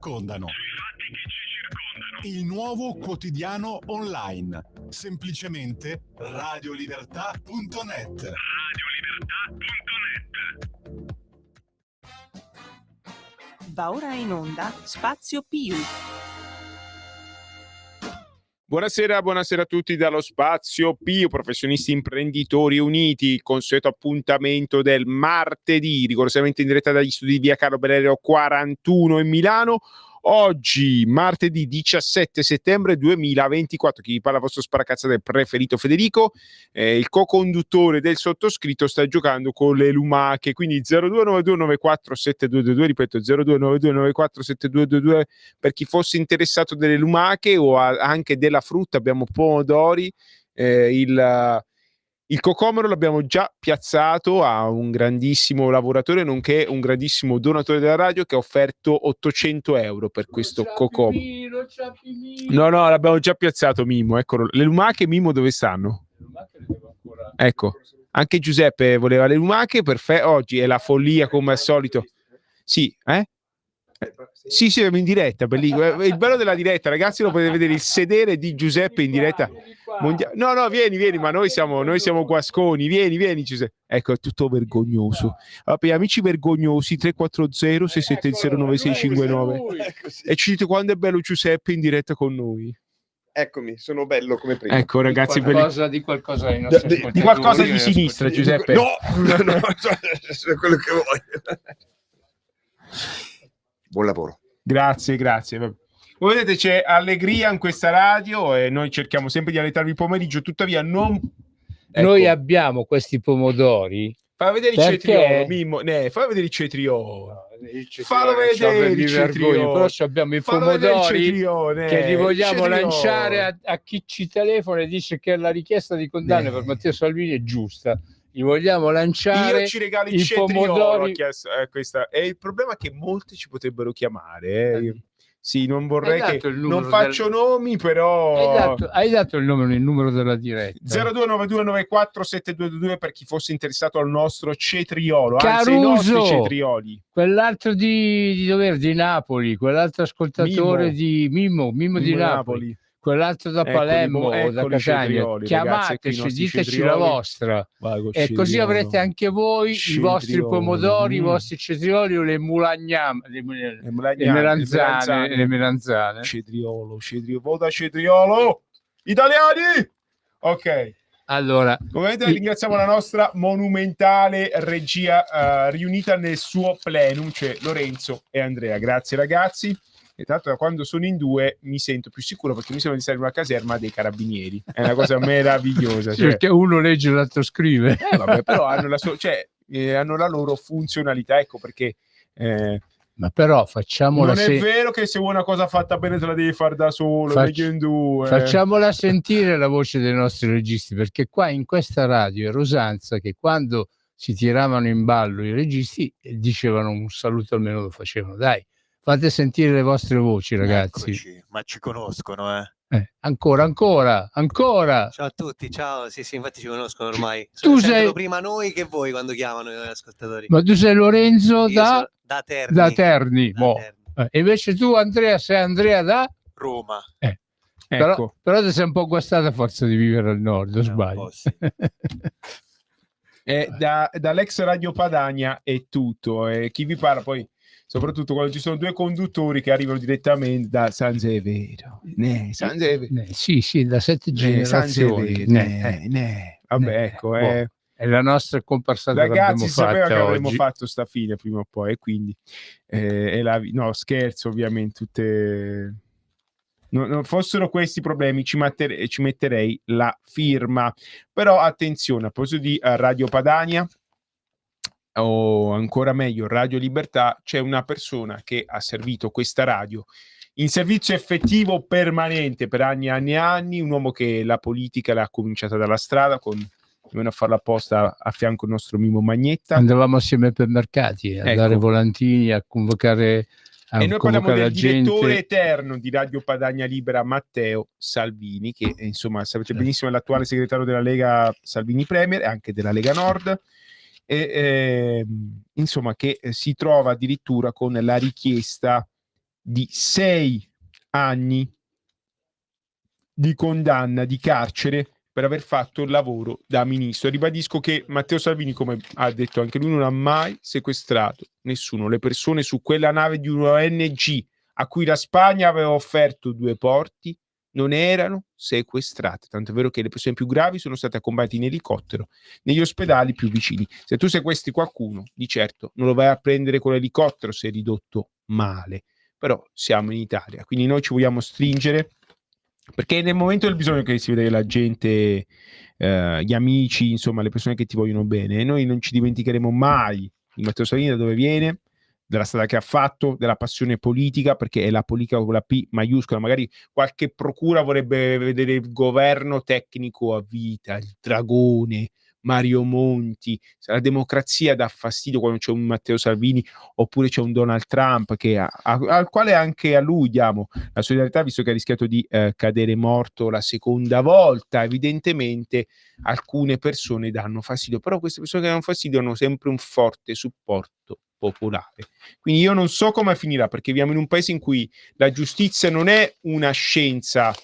circondano. Il nuovo quotidiano online. Semplicemente radiolibertà.net. Va ora in onda Spazio Più. Buonasera a tutti dallo Spazio Più, professionisti imprenditori uniti, il consueto appuntamento del martedì, rigorosamente in diretta dagli studi di via Carlo Berello 41 in Milano. Oggi, martedì 17 settembre 2024, chi vi parla, vostro sparacazzate preferito Federico, il co-conduttore del sottoscritto sta giocando con le lumache, quindi 0292947222, ripeto 0292947222 per chi fosse interessato delle lumache o anche della frutta. Abbiamo pomodori, il cocomero l'abbiamo già piazzato a un grandissimo lavoratore nonché un grandissimo donatore della radio che ha offerto 800 euro per questo cocomero. No, l'abbiamo già piazzato, Mimmo, eccolo. Le lumache, Mimmo, dove stanno? Le lumache le devo ancora... Ecco, anche Giuseppe voleva le lumache, perfetto. Oggi è la follia come al solito. Sì, Sì, siamo in diretta, bellissimo. Il bello della diretta, ragazzi, lo potete vedere il sedere di Giuseppe in diretta. No, vieni, ma noi siamo guasconi. Vieni, Giuseppe. Ecco, è tutto vergognoso. Allora, per gli amici vergognosi, 340 670 9659. E ci dite quando è bello Giuseppe in diretta con noi. Eccomi, sono bello come prima. Ecco, ragazzi, di qualcosa ai nostri di qualcosa di sinistra, Giuseppe. No, quello che vuoi. Buon lavoro. Grazie. Come vedete c'è allegria in questa radio e noi cerchiamo sempre di allettarvi il pomeriggio, tuttavia non... Ecco. Noi abbiamo questi pomodori. Fa vedere il cetriolo, Mimmo. Fa vedere il cetriolo. Fallo vedere il cetriolo. Però abbiamo i pomodori che li vogliamo lanciare a chi ci telefona e dice che la richiesta di condanna per Matteo Salvini è giusta. Gli vogliamo lanciare. Io ci regalo il cetriolo questa. E il problema è che molti ci potrebbero chiamare. Sì, non vorrei che non faccio nomi, però hai dato il numero della diretta. 0292947222 per chi fosse interessato al nostro cetriolo, Caruso, anzi i nostri cetrioli. Quell'altro di Napoli, quell'altro ascoltatore di Mimmo di Napoli. Quell'altro da Palermo o da Catania, chiamateci, diteci la vostra e così avrete anche voi i vostri pomodori, i vostri cetrioli o le melanzane. Cetriolo, vota cetriolo, italiani! Ok. Allora, come vedete, ringraziamo la nostra monumentale regia riunita nel suo plenum, cioè Lorenzo e Andrea. Grazie ragazzi. E tra l'altro, quando sono in due mi sento più sicuro perché mi sembra di stare in una caserma dei carabinieri. È una cosa meravigliosa. Cioè... Perché uno legge e l'altro scrive. Vabbè, però hanno la loro funzionalità. Ecco perché. Ma però facciamola. Non è vero che se vuoi una cosa fatta bene te la devi fare da solo. Facciamola sentire la voce dei nostri registi, perché qua in questa radio è usanza che quando si tiravano in ballo i registi dicevano un saluto, almeno lo facevano. Dai. Fate sentire le vostre voci, ragazzi. Eccoci, ma ci conoscono, Ancora. Ciao a tutti, ciao. Sì, infatti ci conoscono ormai. Tu sei prima noi che voi quando chiamano gli ascoltatori. Ma tu sei Lorenzo da Terni. Da Terni. E invece tu, Andrea, sei Andrea da Roma. Ecco. Però ti sei un po' guastato a forza di vivere al nord, o sbaglio? Sì. Dall'ex Radio Padania è tutto. Chi vi parla poi, soprattutto quando ci sono due conduttori che arrivano direttamente da San Severo. Sì, da 7 generazioni. Vabbè, ecco. È la nostra comparsata. Ragazzi, sapeva che avremmo oggi fatto sta fine prima o poi, quindi no, scherzo, ovviamente. Tutte non fossero questi problemi ci metterei la firma. Però attenzione, a proposito di Radio Padania, o ancora meglio Radio Libertà, c'è una persona che ha servito questa radio in servizio effettivo permanente per anni e anni, un uomo che la politica l'ha cominciata dalla strada, almeno a farla apposta a fianco il nostro Mimmo Magnetta. Andavamo assieme per mercati a dare volantini, a convocare e noi parliamo del direttore eterno di Radio Padania Libera, Matteo Salvini, che insomma sapete benissimo è l'attuale segretario della Lega Salvini Premier e anche della Lega Nord, insomma che si trova addirittura con la richiesta di 6 anni di condanna, di carcere, per aver fatto il lavoro da ministro. Ribadisco che Matteo Salvini, come ha detto anche lui, non ha mai sequestrato nessuno. Le persone su quella nave di una ONG a cui la Spagna aveva offerto 2 porti non erano sequestrate, tanto è vero che le persone più gravi sono state accompagnate in elicottero negli ospedali più vicini. Se tu sequestri qualcuno, di certo non lo vai a prendere con l'elicottero se è ridotto male, però siamo in Italia, quindi noi ci vogliamo stringere, perché nel momento del bisogno che si vede la gente, gli amici, insomma le persone che ti vogliono bene, noi non ci dimenticheremo mai di Matteo Salvini, da dove viene, della strada che ha fatto, della passione politica, perché è la politica con la P maiuscola. Magari qualche procura vorrebbe vedere il governo tecnico a vita, il dragone, Mario Monti. La democrazia dà fastidio quando c'è un Matteo Salvini oppure c'è un Donald Trump al quale anche a lui diamo la solidarietà, visto che ha rischiato di cadere morto la seconda volta. Evidentemente alcune persone danno fastidio, però queste persone che danno fastidio hanno sempre un forte supporto popolare. Quindi io non so come finirà, perché viviamo in un paese in cui la giustizia non è una scienza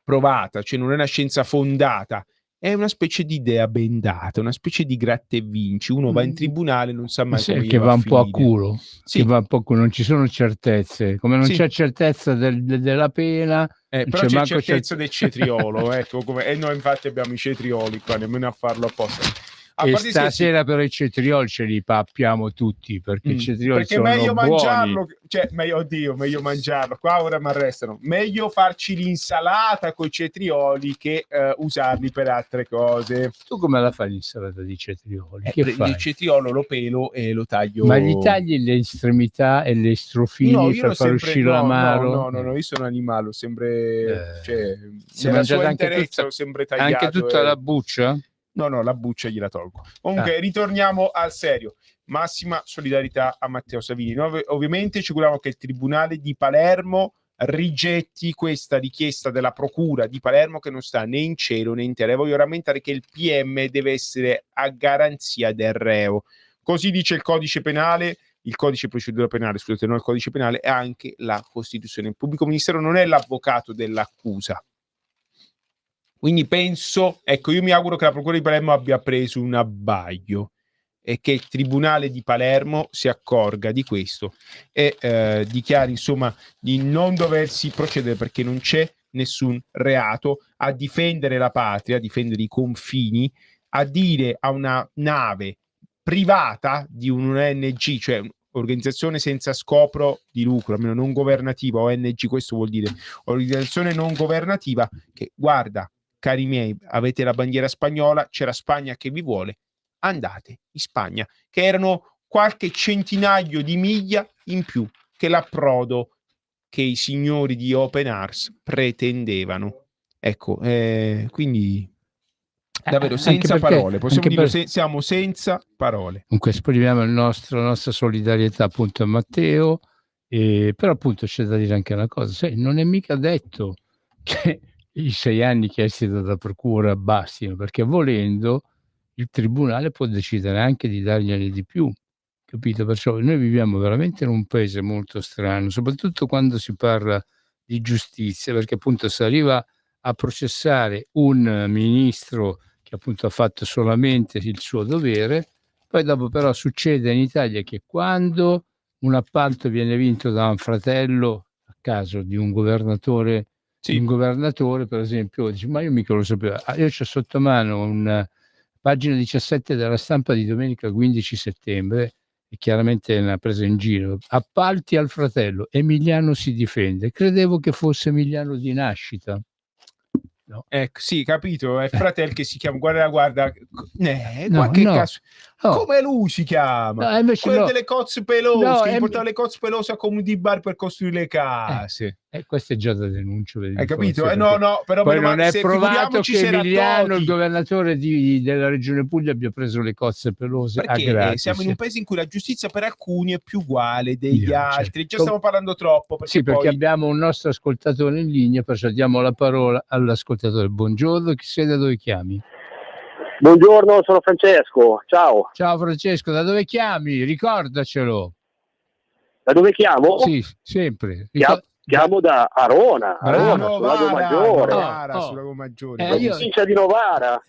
provata, cioè non è una scienza fondata, è una specie di idea bendata, una specie di gratta e vinci. Uno va in tribunale, non sa mai come che va un po' a culo, sì. Che va un po' a culo, non ci sono certezze, come non sì. c'è certezza della pena, però c'è certezza del cetriolo, ecco, e noi infatti abbiamo i cetrioli qua, nemmeno a farlo apposta. E stasera però i cetrioli ce li pappiamo tutti, perché i cetrioli perché sono meglio buoni. Mangiarlo, cioè meglio mangiarlo, qua ora mi arrestano, meglio farci l'insalata con i cetrioli che usarli per altre cose. Tu come la fai l'insalata di cetrioli? Il cetriolo lo pelo e lo taglio. Ma gli tagli le estremità e le strofini per far uscire l'amaro? No, io sono animale, sempre nella sua interezza ho sempre tagliato. Anche tutta la buccia? No, la buccia gliela tolgo. Comunque, ritorniamo al serio. Massima solidarietà a Matteo Salvini. Noi ovviamente ci auguriamo che il Tribunale di Palermo rigetti questa richiesta della Procura di Palermo, che non sta né in cielo né in terra. Voglio rammentare che il PM deve essere a garanzia del reo. Così dice il codice penale, il codice procedura penale, scusate, non il codice penale, e anche la Costituzione. Il pubblico ministero non è l'avvocato dell'accusa. Quindi penso, ecco, io mi auguro che la Procura di Palermo abbia preso un abbaglio e che il Tribunale di Palermo si accorga di questo e dichiari, insomma, di non doversi procedere, perché non c'è nessun reato, a difendere la patria, a difendere i confini, a dire a una nave privata di un ONG, cioè organizzazione senza scopo di lucro, almeno non governativa, ONG questo vuol dire organizzazione non governativa, che guarda, cari miei, avete la bandiera spagnola, c'è la Spagna che vi vuole, andate in Spagna, che erano qualche centinaio di miglia in più che l'approdo che i signori di Open Arms pretendevano. Ecco, quindi davvero senza parole, possiamo dire siamo senza parole. Comunque esprimiamo la nostra solidarietà appunto a Matteo, però appunto c'è da dire anche una cosa, non è mica detto che i 6 anni chiesti dalla procura bastino, perché volendo il tribunale può decidere anche di dargliene di più, capito? Perciò noi viviamo veramente in un paese molto strano, soprattutto quando si parla di giustizia, perché appunto si arriva a processare un ministro che appunto ha fatto solamente il suo dovere, poi dopo però succede in Italia che quando un appalto viene vinto da un fratello a caso di un governatore, un governatore per esempio dice ma io mica lo sapevo, io c'ho sotto mano una pagina 17 della Stampa di domenica 15 settembre e chiaramente è una presa in giro, appalti al fratello, Emiliano si difende, credevo che fosse Emiliano di nascita. No. Ecco, sì, capito, è fratello che si chiama, guarda, qualche caso, come lui si chiama? Quello delle cozze pelose, che portava le cozze pelose a Comuni di Bar per costruire le case. Questo è già da denuncia. Hai capito? No, però poi non è provato che Emiliano, il Toti, governatore della regione Puglia, abbia preso le cozze pelose perché siamo in un paese in cui la giustizia per alcuni è più uguale degli altri. Già stiamo parlando troppo. Perché abbiamo un nostro ascoltatore in linea, perciò diamo la parola all'ascoltatore. Buongiorno, chi sei, da dove chiami? Buongiorno, sono Francesco, ciao. Ciao Francesco, da dove chiami? Ricordacelo. Da dove chiamo? Sì, sempre. Chiamo da Arona, sul Lago Maggiore. Sul Lago Maggiore. In provincia di Novara.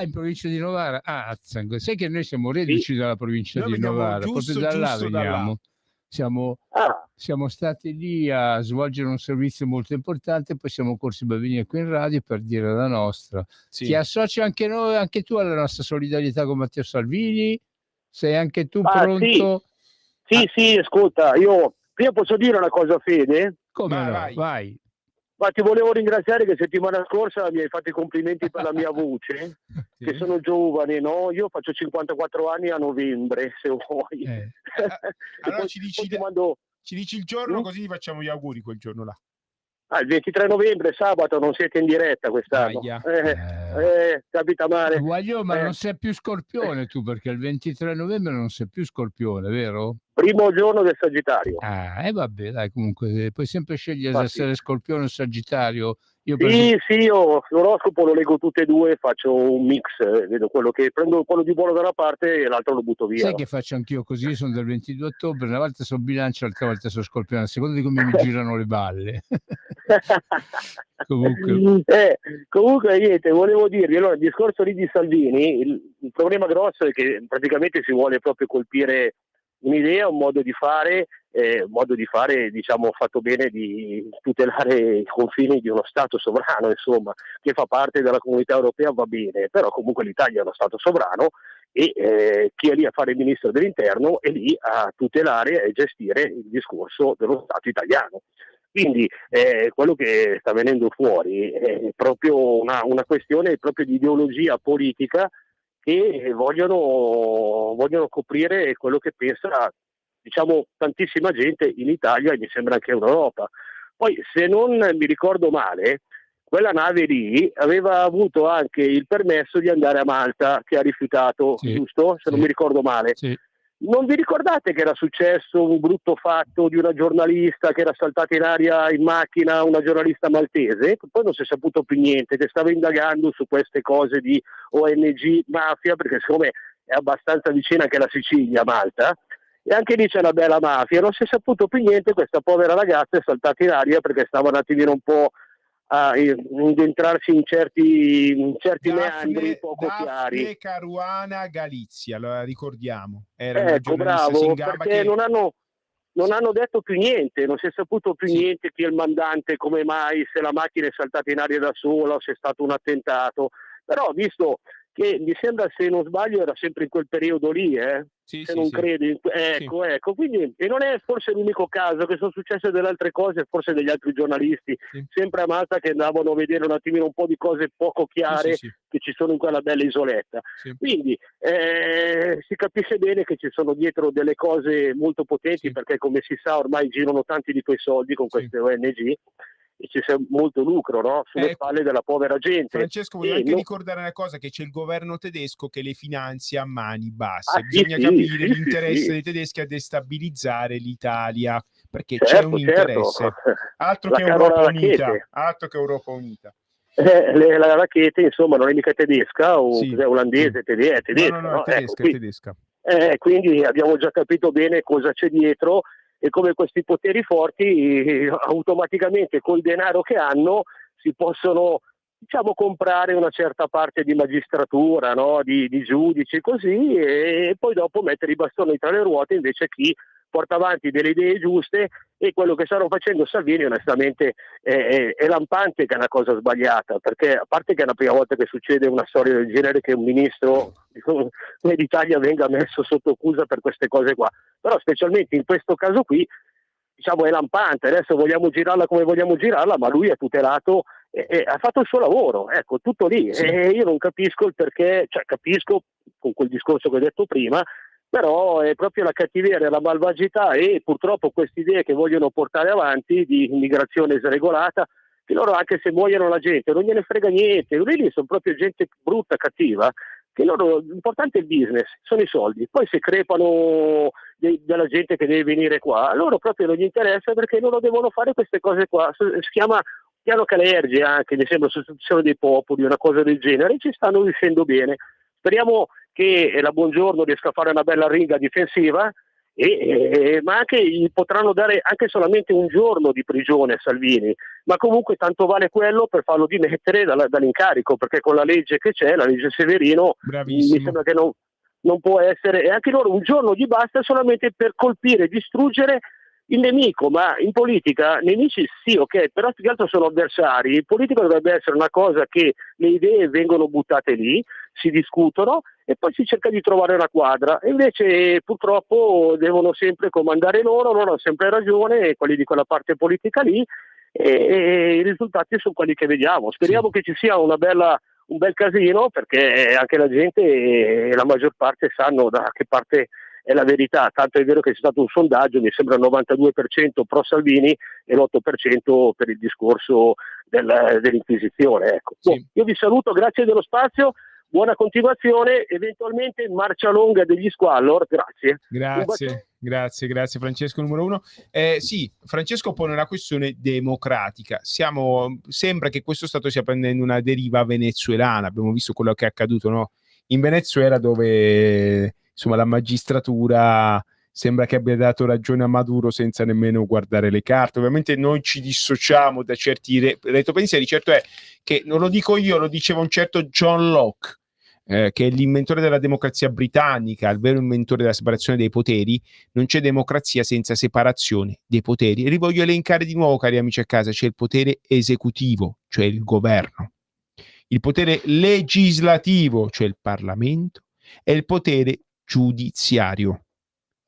In provincia di Novara. Sai che noi siamo reduci dalla provincia di Novara, proprio da là veniamo. Siamo stati lì a svolgere un servizio molto importante, poi siamo corsi per venire qui in radio per dire la nostra. Ti associ anche tu alla nostra solidarietà con Matteo Salvini? Sei anche tu pronto? Sì, ascolta, io posso dire una cosa, Fede? Come vai. Ma ti volevo ringraziare che settimana scorsa mi hai fatto i complimenti per la mia voce, che sono giovane, no? Io faccio 54 anni a novembre, se vuoi. Allora ci dici il giorno, così ti facciamo gli auguri quel giorno là. Il 23 novembre, sabato, non siete in diretta quest'anno. Capita male. Ma non sei più Scorpione tu, perché il 23 novembre non sei più Scorpione, vero? Primo giorno del Sagittario. Vabbè, dai, comunque puoi sempre scegliere se essere Scorpione o Sagittario. Io l'oroscopo lo leggo tutte e due, faccio un mix, vedo prendo quello di buono da una parte e l'altro lo butto via. Sai che faccio anch'io così, sono del 22 ottobre, una volta sono Bilancia, l'altra volta sono Scorpione, a seconda di come mi girano le balle. Comunque niente, volevo dirvi, allora il discorso lì di Salvini, il problema grosso è che praticamente si vuole proprio colpire un'idea, un modo di fare, diciamo fatto bene, di tutelare i confini di uno Stato sovrano, insomma, che fa parte della comunità europea, va bene, però comunque l'Italia è uno Stato sovrano e chi è lì a fare il ministro dell'interno è lì a tutelare e gestire il discorso dello Stato italiano. Quindi quello che sta venendo fuori è proprio una questione proprio di ideologia politica, che vogliono coprire quello che pensa, diciamo, tantissima gente in Italia e mi sembra anche in Europa. Poi, se non mi ricordo male, quella nave lì aveva avuto anche il permesso di andare a Malta, che ha rifiutato, giusto? Se non mi ricordo male. Sì. Non vi ricordate che era successo un brutto fatto di una giornalista che era saltata in aria in macchina, una giornalista maltese? Poi non si è saputo più niente, che stava indagando su queste cose di ONG, mafia, perché secondo me è abbastanza vicina anche alla Sicilia, Malta, e anche lì c'è una bella mafia. Non si è saputo più niente, questa povera ragazza è saltata in aria perché stava un attimino un po' a indentrarsi in certi meandri poco chiari. Daphne Caruana Galizia, lo ricordiamo. Bravo, perché non hanno detto più niente, non si è saputo più niente chi è il mandante, come mai, se la macchina è saltata in aria da sola o se è stato un attentato. Però visto che mi sembra, se non sbaglio, era sempre in quel periodo lì, credi, ecco, quindi, e non è forse l'unico caso, che sono successe delle altre cose, forse degli altri giornalisti, sempre a Malta, che andavano a vedere un attimino un po' di cose poco chiare che ci sono in quella bella isoletta. Quindi si capisce bene che ci sono dietro delle cose molto potenti, perché come si sa ormai girano tanti di quei soldi con queste ONG, e ci sia molto lucro, no? Sulle spalle della povera gente. Francesco, voglio anche ricordare una cosa, che c'è il governo tedesco che le finanzia a mani basse. Bisogna capire l'interesse dei tedeschi a destabilizzare l'Italia, perché c'è un interesse. Altro che Europa Unita. La racchete, insomma, non è mica tedesca o è olandese, è tedesca. No, è tedesca. Quindi abbiamo già capito bene cosa c'è dietro e come questi poteri forti automaticamente col denaro che hanno si possono, diciamo, comprare una certa parte di magistratura, no? di giudici, così, e poi dopo mettere i bastoni tra le ruote invece a chi porta avanti delle idee giuste. E quello che stanno facendo Salvini onestamente è lampante che è una cosa sbagliata, perché a parte che è la prima volta che succede una storia del genere, che un ministro d'Italia venga messo sotto accusa per queste cose qua, però specialmente in questo caso qui, diciamo, è lampante. Adesso vogliamo girarla come vogliamo girarla, ma lui ha tutelato e ha fatto il suo lavoro, ecco, tutto lì. E io non capisco il perché, cioè capisco con quel discorso che ho detto prima, però è proprio la cattiveria, la malvagità e purtroppo queste idee che vogliono portare avanti di immigrazione sregolata, che loro, anche se muoiono la gente, non gliene frega niente. Lì sono proprio gente brutta, cattiva, che loro, l'importante è il business, sono i soldi. Poi se crepano della gente che deve venire qua, a loro proprio non gli interessa, perché loro devono fare queste cose qua. Si chiama piano Calergi, anche, mi sembra, sostituzione dei popoli, una cosa del genere, e ci stanno riuscendo bene. Speriamo che la Buongiorno riesca a fare una bella riga difensiva ma anche gli potranno dare anche solamente un giorno di prigione a Salvini, ma comunque tanto vale quello per farlo dimettere dall'incarico, perché con la legge che c'è, la legge Severino, mi sembra che non può essere, e anche loro un giorno gli basta solamente per colpire, distruggere il nemico. Ma in politica nemici sì, ok, però più che altro sono avversari. Il politico dovrebbe essere una cosa che le idee vengono buttate lì, si discutono e poi si cerca di trovare una quadra, e invece purtroppo devono sempre comandare loro hanno sempre ragione, quelli di quella parte politica lì, e i risultati sono quelli che vediamo. Speriamo che ci sia un bel casino, perché anche la gente, la maggior parte, sanno da che parte è la verità. Tanto è vero che c'è stato un sondaggio, mi sembra il 92% pro Salvini e l'8% per il discorso dell'Inquisizione. Ecco. Io vi saluto, grazie dello spazio, buona continuazione, eventualmente marcia lunga degli Squallor, grazie. Grazie Francesco numero 1. Sì, Francesco pone una questione democratica. Sembra che questo Stato stia prendendo una deriva venezuelana. Abbiamo visto quello che è accaduto, no? In Venezuela, dove insomma la magistratura sembra che abbia dato ragione a Maduro senza nemmeno guardare le carte. Ovviamente noi ci dissociamo da certi retropensieri. Certo è che non lo dico io, lo diceva un certo John Locke, che è l'inventore della democrazia britannica, il vero inventore della separazione dei poteri. Non c'è democrazia senza separazione dei poteri. E li voglio elencare di nuovo, cari amici a casa. C'è il potere esecutivo, cioè il governo, il potere legislativo, cioè il Parlamento, e il potere giudiziario,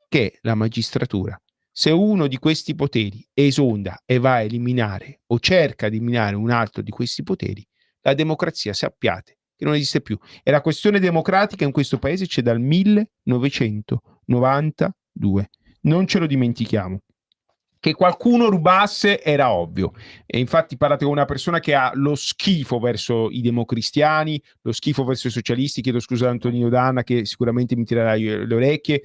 che è la magistratura. Se uno di questi poteri esonda e va a eliminare o cerca di eliminare un altro di questi poteri, la democrazia, sappiate che non esiste più. E la questione democratica in questo paese c'è dal 1992. Non ce lo dimentichiamo. Che qualcuno rubasse era ovvio, e infatti parlate con una persona che ha lo schifo verso i democristiani, lo schifo verso i socialisti. Chiedo scusa ad Antonino Danna, che sicuramente mi tirerà le orecchie.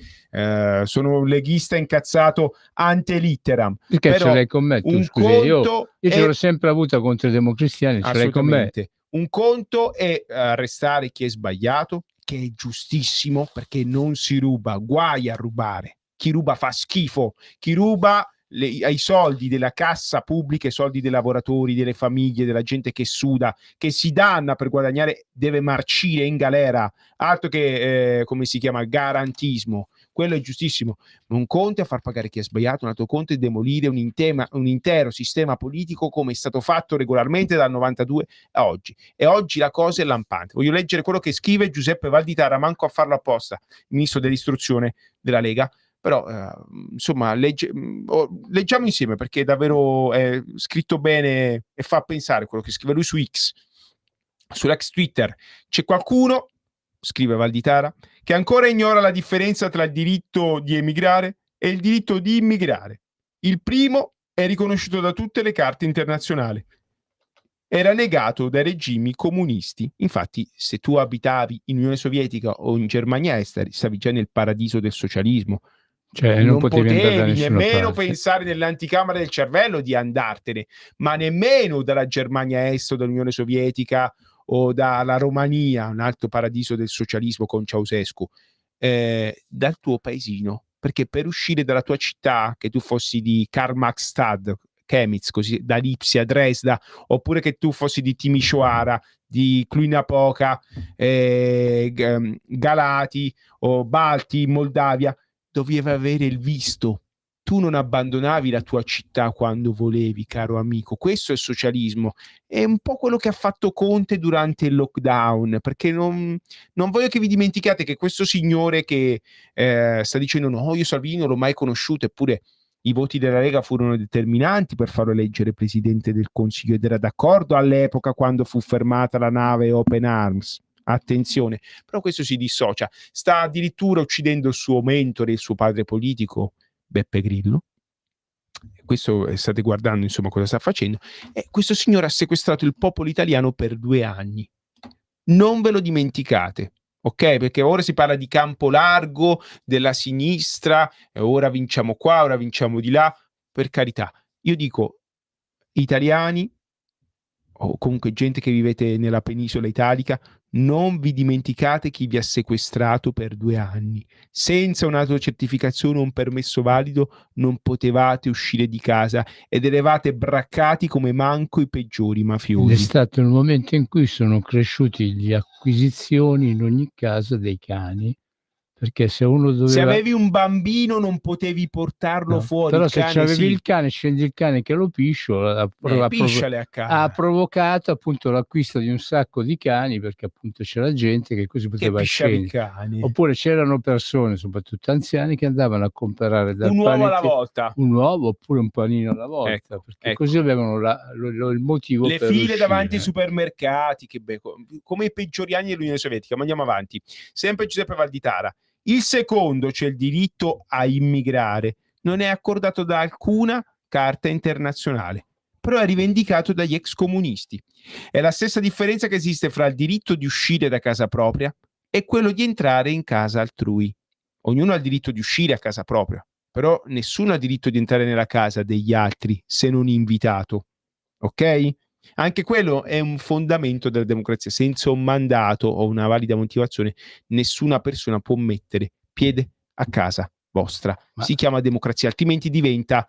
Sono un leghista incazzato ante litteram. Perché però ce l'hai con me tu, scusi? Io ce l'ho sempre avuta contro i democristiani, ce l'hai con me. Un conto è arrestare chi è sbagliato, che è giustissimo, perché non si ruba, guai a rubare. Chi ruba fa schifo, chi ruba ai soldi della cassa pubblica, i soldi dei lavoratori, delle famiglie, della gente che suda, che si danna per guadagnare, deve marcire in galera. Altro che come si chiama, garantismo. Quello è giustissimo. Un conto è far pagare chi è sbagliato, un altro conto è demolire un intero sistema politico, come è stato fatto regolarmente dal 92 a oggi. E oggi la cosa è lampante. Voglio leggere quello che scrive Giuseppe Valditara, manco a farlo apposta, ministro dell'istruzione della Lega. Però insomma leggiamo insieme, perché è davvero scritto bene e fa pensare quello che scrive lui su X, sull'ex Twitter. C'è qualcuno, scrive Valditara, che ancora ignora la differenza tra il diritto di emigrare e il diritto di immigrare. Il primo è riconosciuto da tutte le carte internazionali, era negato dai regimi comunisti. Infatti, se tu abitavi in Unione Sovietica o in Germania Est, stavi già nel paradiso del socialismo. Cioè, non potevi nemmeno pensare nell'anticamera del cervello di andartene, ma nemmeno dalla Germania Est o dall'Unione Sovietica o dalla Romania, un altro paradiso del socialismo con Ceausescu, dal tuo paesino, perché per uscire dalla tua città, che tu fossi di Karl-Marx-Stadt, Chemnitz, così, da Lipsia, Dresda, oppure che tu fossi di Timișoara, di Cluj-Napoca, Galati o Balti, Moldavia, dovevi avere il visto. Tu non abbandonavi la tua città quando volevi, caro amico. Questo è il socialismo. È un po' quello che ha fatto Conte durante il lockdown, perché non voglio che vi dimentichiate che questo signore che sta dicendo no, io Salvini non l'ho mai conosciuto, eppure i voti della Lega furono determinanti per farlo eleggere presidente del Consiglio, ed era d'accordo all'epoca quando fu fermata la nave Open Arms. Attenzione, però questo si dissocia, sta addirittura uccidendo il suo mentore, il suo padre politico, Beppe Grillo. Questo state guardando, insomma, cosa sta facendo. E questo signore ha sequestrato il popolo italiano per 2 anni. Non ve lo dimenticate. Ok, perché ora si parla di campo largo, della sinistra, e ora vinciamo qua, ora vinciamo di là. Per carità, io dico, italiani, o comunque gente che vivete nella penisola italica, non vi dimenticate chi vi ha sequestrato per 2 anni. Senza un'autocertificazione o un permesso valido non potevate uscire di casa ed eravate braccati come manco i peggiori mafiosi. Ed è stato il momento in cui sono cresciuti le acquisizioni in ogni casa dei cani, perché se uno doveva... Se avevi un bambino non potevi portarlo fuori. Però se c'avevi il cane, scendi il cane che lo piscio, pisciale a casa. Ha provocato appunto l'acquisto di un sacco di cani, perché appunto c'era gente che così poteva scendere. Oppure c'erano persone, soprattutto anziani, che andavano a comprare dal un uovo alla volta, un uovo oppure un panino alla volta, perché così avevano il motivo le per file uscire davanti ai supermercati, come i peggiori anni dell'Unione Sovietica. Ma andiamo avanti. Sempre Giuseppe Valditara. Il secondo, c'è il diritto a immigrare, non è accordato da alcuna carta internazionale, però è rivendicato dagli ex comunisti. È la stessa differenza che esiste fra il diritto di uscire da casa propria e quello di entrare in casa altrui. Ognuno ha il diritto di uscire a casa propria, però nessuno ha il diritto di entrare nella casa degli altri se non invitato. Ok? Anche quello è un fondamento della democrazia. Senza un mandato o una valida motivazione, nessuna persona può mettere piede a casa vostra. Si chiama democrazia, altrimenti diventa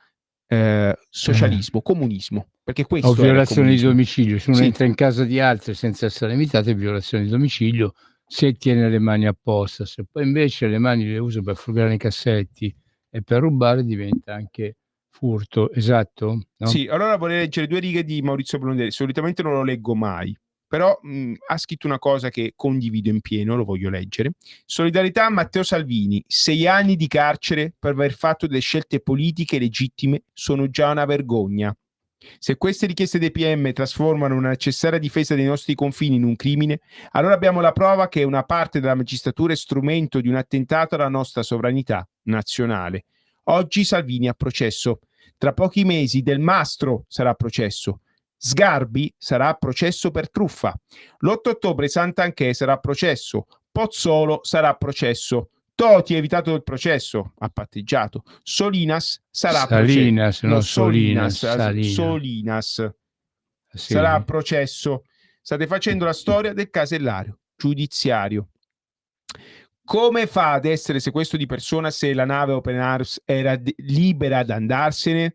socialismo, comunismo. Perché questo o violazione di domicilio. Se uno entra in casa di altri senza essere invitato, è violazione di domicilio, se tiene le mani a posto. Se poi invece le mani le usa per frugare nei cassetti e per rubare, diventa anche furto, esatto? No? Sì, allora vorrei leggere 2 righe di Maurizio Blondelli. Solitamente non lo leggo mai, però ha scritto una cosa che condivido in pieno, lo voglio leggere. Solidarietà a Matteo Salvini. 6 anni di carcere per aver fatto delle scelte politiche legittime sono già una vergogna. Se queste richieste dei PM trasformano una necessaria difesa dei nostri confini in un crimine, allora abbiamo la prova che una parte della magistratura è strumento di un attentato alla nostra sovranità nazionale. Oggi Salvini a processo. Tra pochi mesi Del Mastro sarà a processo. Sgarbi sarà a processo per truffa. L'8 ottobre Santanchè sarà a processo. Pozzolo sarà a processo. Toti ha evitato il processo, ha patteggiato. Solinas sarà a processo. No, Solinas. Sì. Sarà a processo. State facendo la storia del casellario giudiziario. Come fa ad essere sequestro di persona se la nave Open Arms era libera ad andarsene?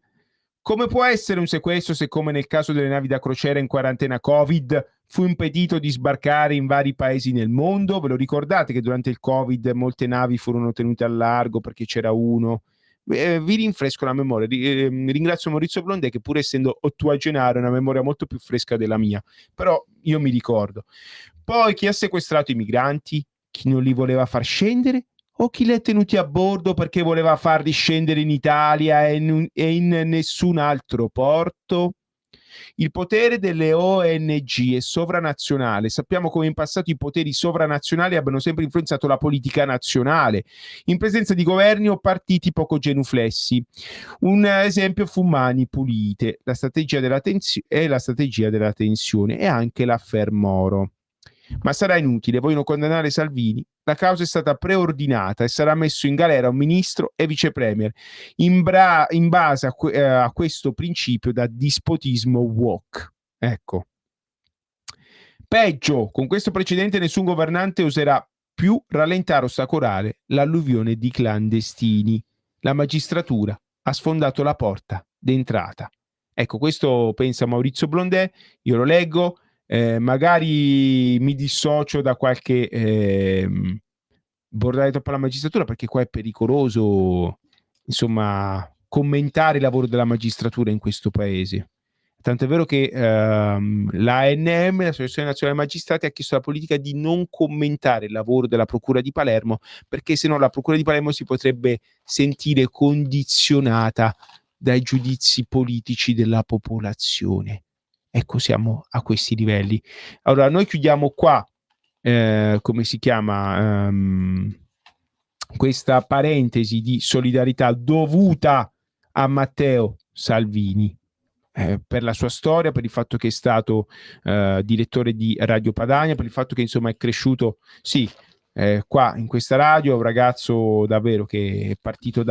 Come può essere un sequestro se, come nel caso delle navi da crociera in quarantena Covid, fu impedito di sbarcare in vari paesi nel mondo? Ve lo ricordate che durante il Covid molte navi furono tenute al largo perché c'era uno? Vi rinfresco la memoria. Ringrazio Maurizio Blondè che, pur essendo ottuagenario, ha una memoria molto più fresca della mia, però io mi ricordo. Poi chi ha sequestrato i migranti? Chi non li voleva far scendere? O chi li ha tenuti a bordo perché voleva farli scendere in Italia e in nessun altro porto? Il potere delle ONG è sovranazionale. Sappiamo come in passato i poteri sovranazionali abbiano sempre influenzato la politica nazionale, in presenza di governi o partiti poco genuflessi. Un esempio fu Mani Pulite, la strategia della tensione e anche l'affaire Moro. Ma sarà inutile, vogliono condannare Salvini. La causa è stata preordinata e sarà messo in galera un ministro e vice premier in base a questo principio da dispotismo woke. Ecco. Peggio, con questo precedente nessun governante oserà più rallentare o ostacolare l'alluvione di clandestini. La magistratura ha sfondato la porta d'entrata. Ecco, questo pensa Maurizio Blondè, io lo leggo. Magari mi dissocio da qualche bordare troppo la magistratura, perché qua è pericoloso, insomma, commentare il lavoro della magistratura in questo paese. Tanto è vero che l'ANM, l'Associazione Nazionale Magistrati, ha chiesto alla politica di non commentare il lavoro della Procura di Palermo, perché sennò la Procura di Palermo si potrebbe sentire condizionata dai giudizi politici della popolazione. Ecco, siamo a questi livelli. Allora, noi chiudiamo qua, come si chiama, questa parentesi di solidarietà dovuta a Matteo Salvini, per la sua storia, per il fatto che è stato direttore di Radio Padania, per il fatto che insomma è cresciuto, sì, qua in questa radio, un ragazzo davvero che è partito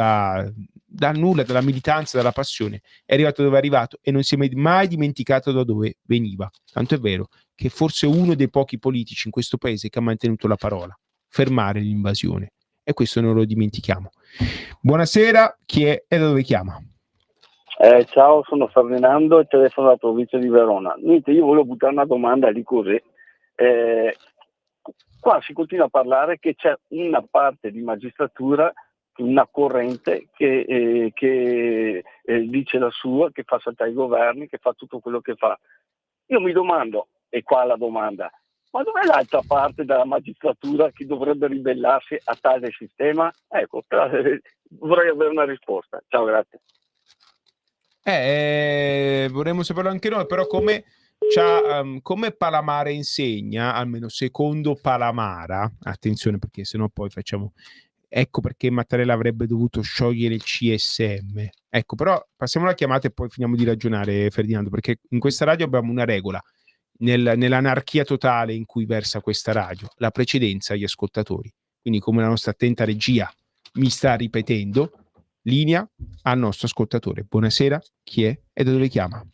dal nulla, dalla militanza, dalla passione, è arrivato dove è arrivato e non si è mai dimenticato da dove veniva. Tanto è vero che forse uno dei pochi politici in questo paese che ha mantenuto la parola, fermare l'invasione, e questo non lo dimentichiamo. Buonasera, chi è e da dove chiama? Ciao, sono Ferdinando e telefono dalla provincia di Verona. Niente, io volevo buttare una domanda lì così. Qua si continua a parlare che c'è una parte di magistratura, una corrente che dice la sua, che fa saltare i governi, che fa tutto quello che fa. Io mi domando, e qua la domanda, ma dov'è l'altra parte della magistratura che dovrebbe ribellarsi a tale sistema? Ecco, vorrei avere una risposta. Ciao, grazie. Vorremmo saperlo anche noi, però come Palamara insegna, almeno secondo Palamara, attenzione perché sennò poi facciamo, ecco perché Mattarella avrebbe dovuto sciogliere il CSM. Ecco, però passiamo alla chiamata e poi finiamo di ragionare, Ferdinando, perché in questa radio abbiamo una regola, nell'anarchia totale in cui versa questa radio, la precedenza agli ascoltatori. Quindi, come la nostra attenta regia mi sta ripetendo, linea al nostro ascoltatore. Buonasera, chi è e da dove chiama?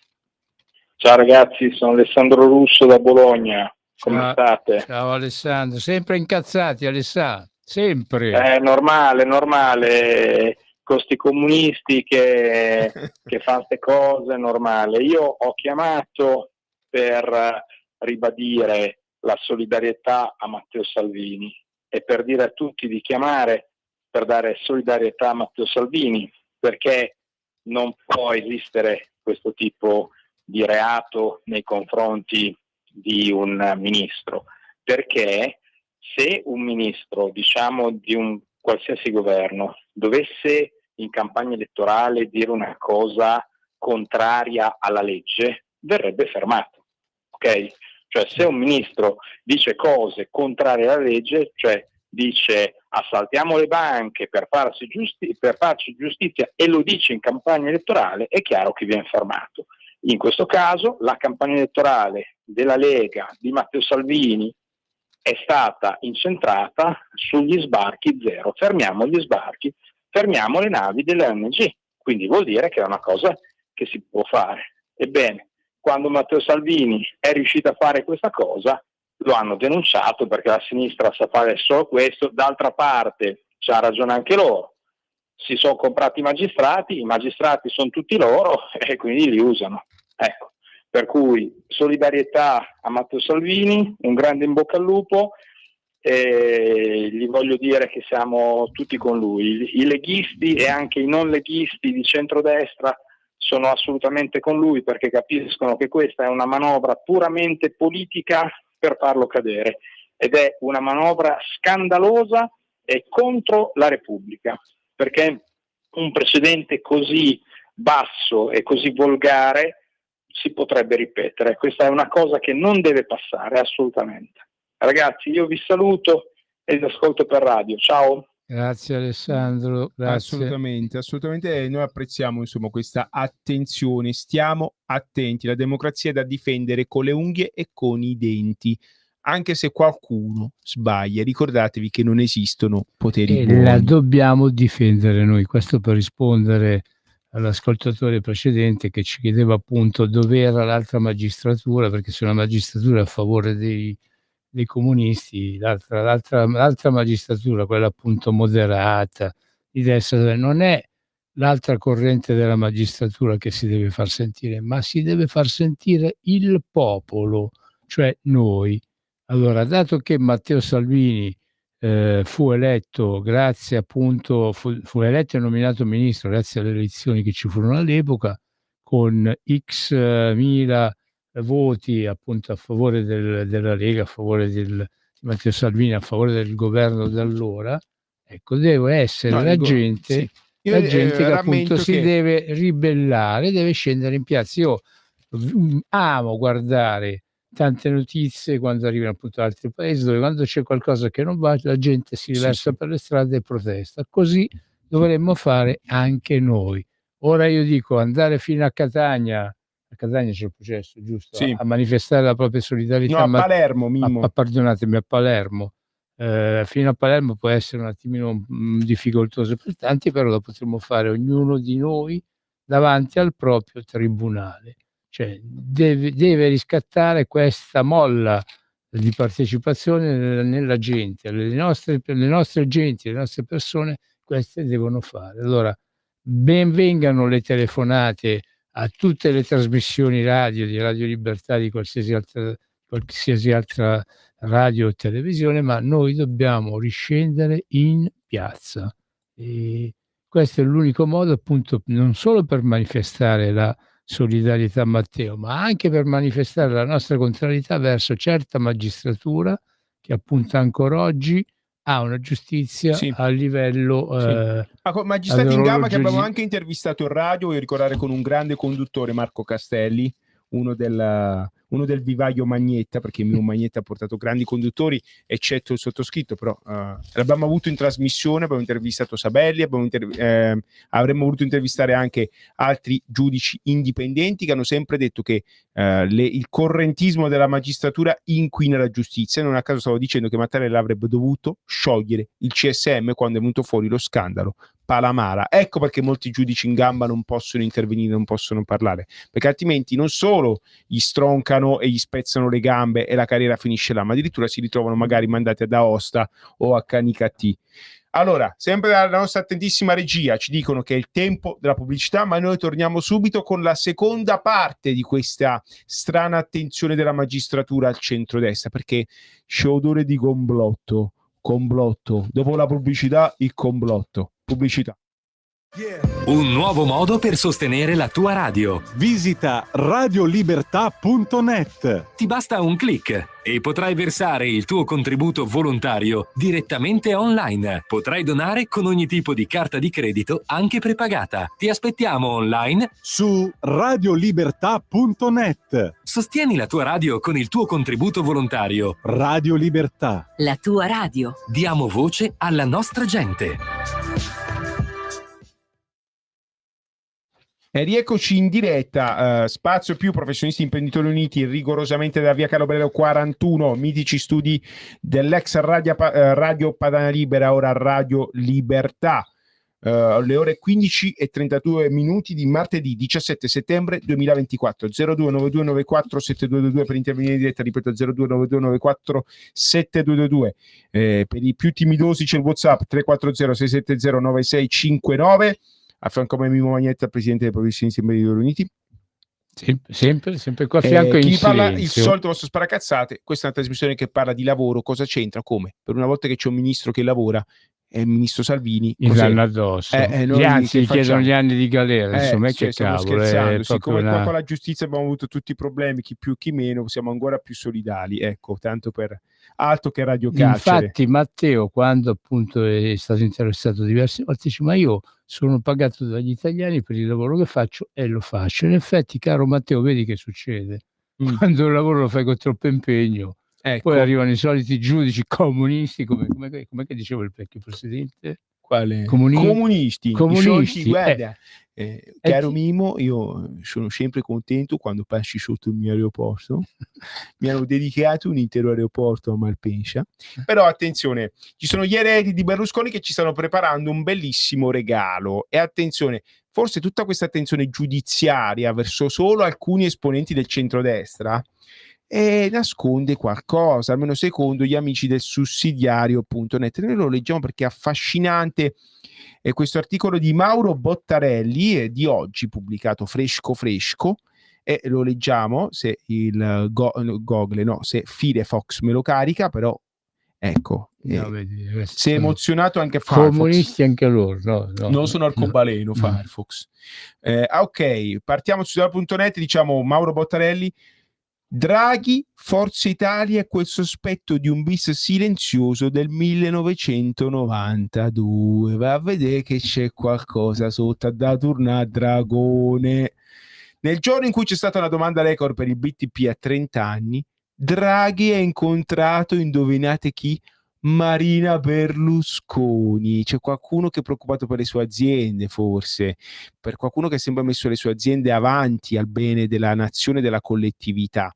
Ciao ragazzi, sono Alessandro Russo da Bologna. Come state? Ciao Alessandro, sempre incazzati Alessandro, sempre. Normale, con sti comunisti che fanno queste cose, normale. Io ho chiamato per ribadire la solidarietà a Matteo Salvini e per dire a tutti di chiamare per dare solidarietà a Matteo Salvini, perché non può esistere questo tipo di reato nei confronti di un ministro, perché se un ministro, diciamo di un qualsiasi governo, dovesse in campagna elettorale dire una cosa contraria alla legge, verrebbe fermato, ok? Cioè se un ministro dice cose contrarie alla legge, cioè dice assaltiamo le banche per farci giustizia e lo dice in campagna elettorale, è chiaro che viene fermato. In questo caso la campagna elettorale della Lega di Matteo Salvini è stata incentrata sugli sbarchi zero. Fermiamo gli sbarchi, fermiamo le navi delle ONG, quindi vuol dire che è una cosa che si può fare. Ebbene, quando Matteo Salvini è riuscito a fare questa cosa, lo hanno denunciato perché la sinistra sa fare solo questo. D'altra parte c'ha ragione anche loro, si sono comprati i magistrati sono tutti loro e quindi li usano, ecco. Per cui solidarietà a Matteo Salvini, un grande in bocca al lupo, e gli voglio dire che siamo tutti con lui, i leghisti e anche i non leghisti di centrodestra sono assolutamente con lui, perché capiscono che questa è una manovra puramente politica per farlo cadere, ed è una manovra scandalosa e contro la Repubblica, perché un precedente così basso e così volgare si potrebbe ripetere. Questa è una cosa che non deve passare assolutamente. Ragazzi, io vi saluto e vi ascolto per radio. Ciao. Grazie Alessandro, grazie. Assolutamente noi apprezziamo insomma questa attenzione, stiamo attenti, la democrazia è da difendere con le unghie e con i denti, anche se qualcuno sbaglia, ricordatevi che non esistono poteri buoni. La dobbiamo difendere noi, questo per rispondere all'ascoltatore precedente che ci chiedeva appunto dove era l'altra magistratura, perché se una magistratura è a favore dei comunisti, l'altra magistratura, quella appunto moderata, di destra, non è l'altra corrente della magistratura che si deve far sentire, ma si deve far sentire il popolo, cioè noi. Allora, dato che Matteo Salvini fu eletto grazie appunto, fu eletto e nominato ministro grazie alle elezioni che ci furono all'epoca, con X mila voti appunto a favore della Lega, a favore di Matteo Salvini, a favore del governo da allora, ecco, deve essere la gente che appunto si deve ribellare, deve scendere in piazza. Io amo guardare tante notizie quando arrivano appunto da altri paesi, dove quando c'è qualcosa che non va la gente si riversa per le strade e protesta. Così dovremmo fare anche noi. Ora io dico andare fino a Catania c'è il processo, giusto? Sì. A manifestare la propria solidarietà. No, a Palermo, Mimmo. Perdonatemi, a Palermo, fino a Palermo può essere un attimino difficoltoso per tanti, però lo potremmo fare ognuno di noi davanti al proprio tribunale, cioè deve riscattare questa molla di partecipazione nella gente, le nostre genti, le nostre persone, queste devono fare. Allora, ben vengano le telefonate a tutte le trasmissioni radio di Radio Libertà, di qualsiasi altra radio o televisione, ma noi dobbiamo riscendere in piazza. E questo è l'unico modo, appunto, non solo per manifestare la solidarietà a Matteo, ma anche per manifestare la nostra contrarietà verso certa magistratura che appunto ancora oggi ha una giustizia a livello magistrati in gamba che abbiamo anche intervistato in radio, voglio ricordare, con un grande conduttore, Marco Castelli, uno del vivaio Magnetta, perché il mio Magnetta ha portato grandi conduttori, eccetto il sottoscritto, però l'abbiamo avuto in trasmissione, abbiamo intervistato Sabelli, avremmo voluto intervistare anche altri giudici indipendenti che hanno sempre detto che il correntismo della magistratura inquina la giustizia. Non a caso stavo dicendo che Mattarella avrebbe dovuto sciogliere il CSM quando è venuto fuori lo scandalo Palamara. Ecco perché molti giudici in gamba non possono intervenire, non possono parlare, perché altrimenti non solo gli stroncano e gli spezzano le gambe e la carriera finisce là, ma addirittura si ritrovano magari mandati ad Aosta o a Canicattì. Allora, sempre dalla nostra attentissima regia ci dicono che è il tempo della pubblicità, ma noi torniamo subito con la seconda parte di questa strana attenzione della magistratura al centrodestra, perché c'è odore di complotto. Dopo la pubblicità, il complotto. Pubblicità. Un nuovo modo per sostenere la tua radio. Visita radiolibertà.net. Ti basta un click e potrai versare il tuo contributo volontario direttamente online. Potrai donare con ogni tipo di carta di credito, anche prepagata. Ti aspettiamo online su radiolibertà.net. Sostieni la tua radio con il tuo contributo volontario. Radio Libertà. La tua radio. Diamo voce alla nostra gente. E rieccoci in diretta, Spazio Più, Professionisti Imprenditori Uniti, rigorosamente da via Carlo Bellero 41, mitici studi dell'ex Radio Padana Libera, ora Radio Libertà, le ore 15:32 di martedì 17 settembre 2024. 0292947222 per intervenire in diretta, ripeto 0292947222. Per i più timidosi c'è il WhatsApp 340-670-9659. A fianco a me Mimo Magnetta, presidente dei Professionisti Imprenditori Uniti. Sempre qua a fianco chi in parla silenzio. il solito vostro sparacazzate. Questa è una trasmissione che parla di lavoro. Cosa c'entra? Come? Per una volta che c'è un ministro che lavora, è il ministro Salvini. Gli danno addosso. Anzi, chiedono gli anni di galera. Insomma, che stiamo cavolo. Scherzando. Siccome qua con la giustizia abbiamo avuto tutti i problemi, chi più chi meno, siamo ancora più solidali. Ecco, tanto per altro che Radio Carcere. Infatti Matteo, quando appunto è stato interessato diverse volte, dice: ma io sono pagato dagli italiani per il lavoro che faccio e lo faccio. In effetti, caro Matteo, vedi che succede? Quando il lavoro lo fai con troppo impegno, poi arrivano i soliti giudici comunisti, come che diceva il vecchio presidente? Quale? Comunisti. Guarda, caro Mimo, io sono sempre contento quando passi sotto il mio aeroporto. Mi hanno dedicato un intero aeroporto a Malpensa. Però attenzione, ci sono gli eredi di Berlusconi che ci stanno preparando un bellissimo regalo. E attenzione, forse tutta questa attenzione giudiziaria verso solo alcuni esponenti del centrodestra nasconde qualcosa, almeno secondo gli amici del sussidiario.net. Noi lo leggiamo perché è affascinante. È questo articolo di Mauro Bottarelli di oggi, pubblicato fresco, e lo leggiamo se il Google, se Firefox me lo carica, però ecco, si è emozionato anche Firefox. Comunisti anche loro, no. Non sono arcobaleno, Firefox. Ok, partiamo su sussidiario.net, diciamo Mauro Bottarelli. Draghi, Forza Italia e quel sospetto di un bis silenzioso del 1992. Va a vedere che c'è qualcosa sotto da turnare, Dragone. Nel giorno in cui c'è stata una domanda record per il BTP a 30 anni, Draghi ha incontrato, indovinate chi? Marina Berlusconi. C'è qualcuno che è preoccupato per le sue aziende, forse, per qualcuno che ha sempre messo le sue aziende avanti al bene della nazione e della collettività.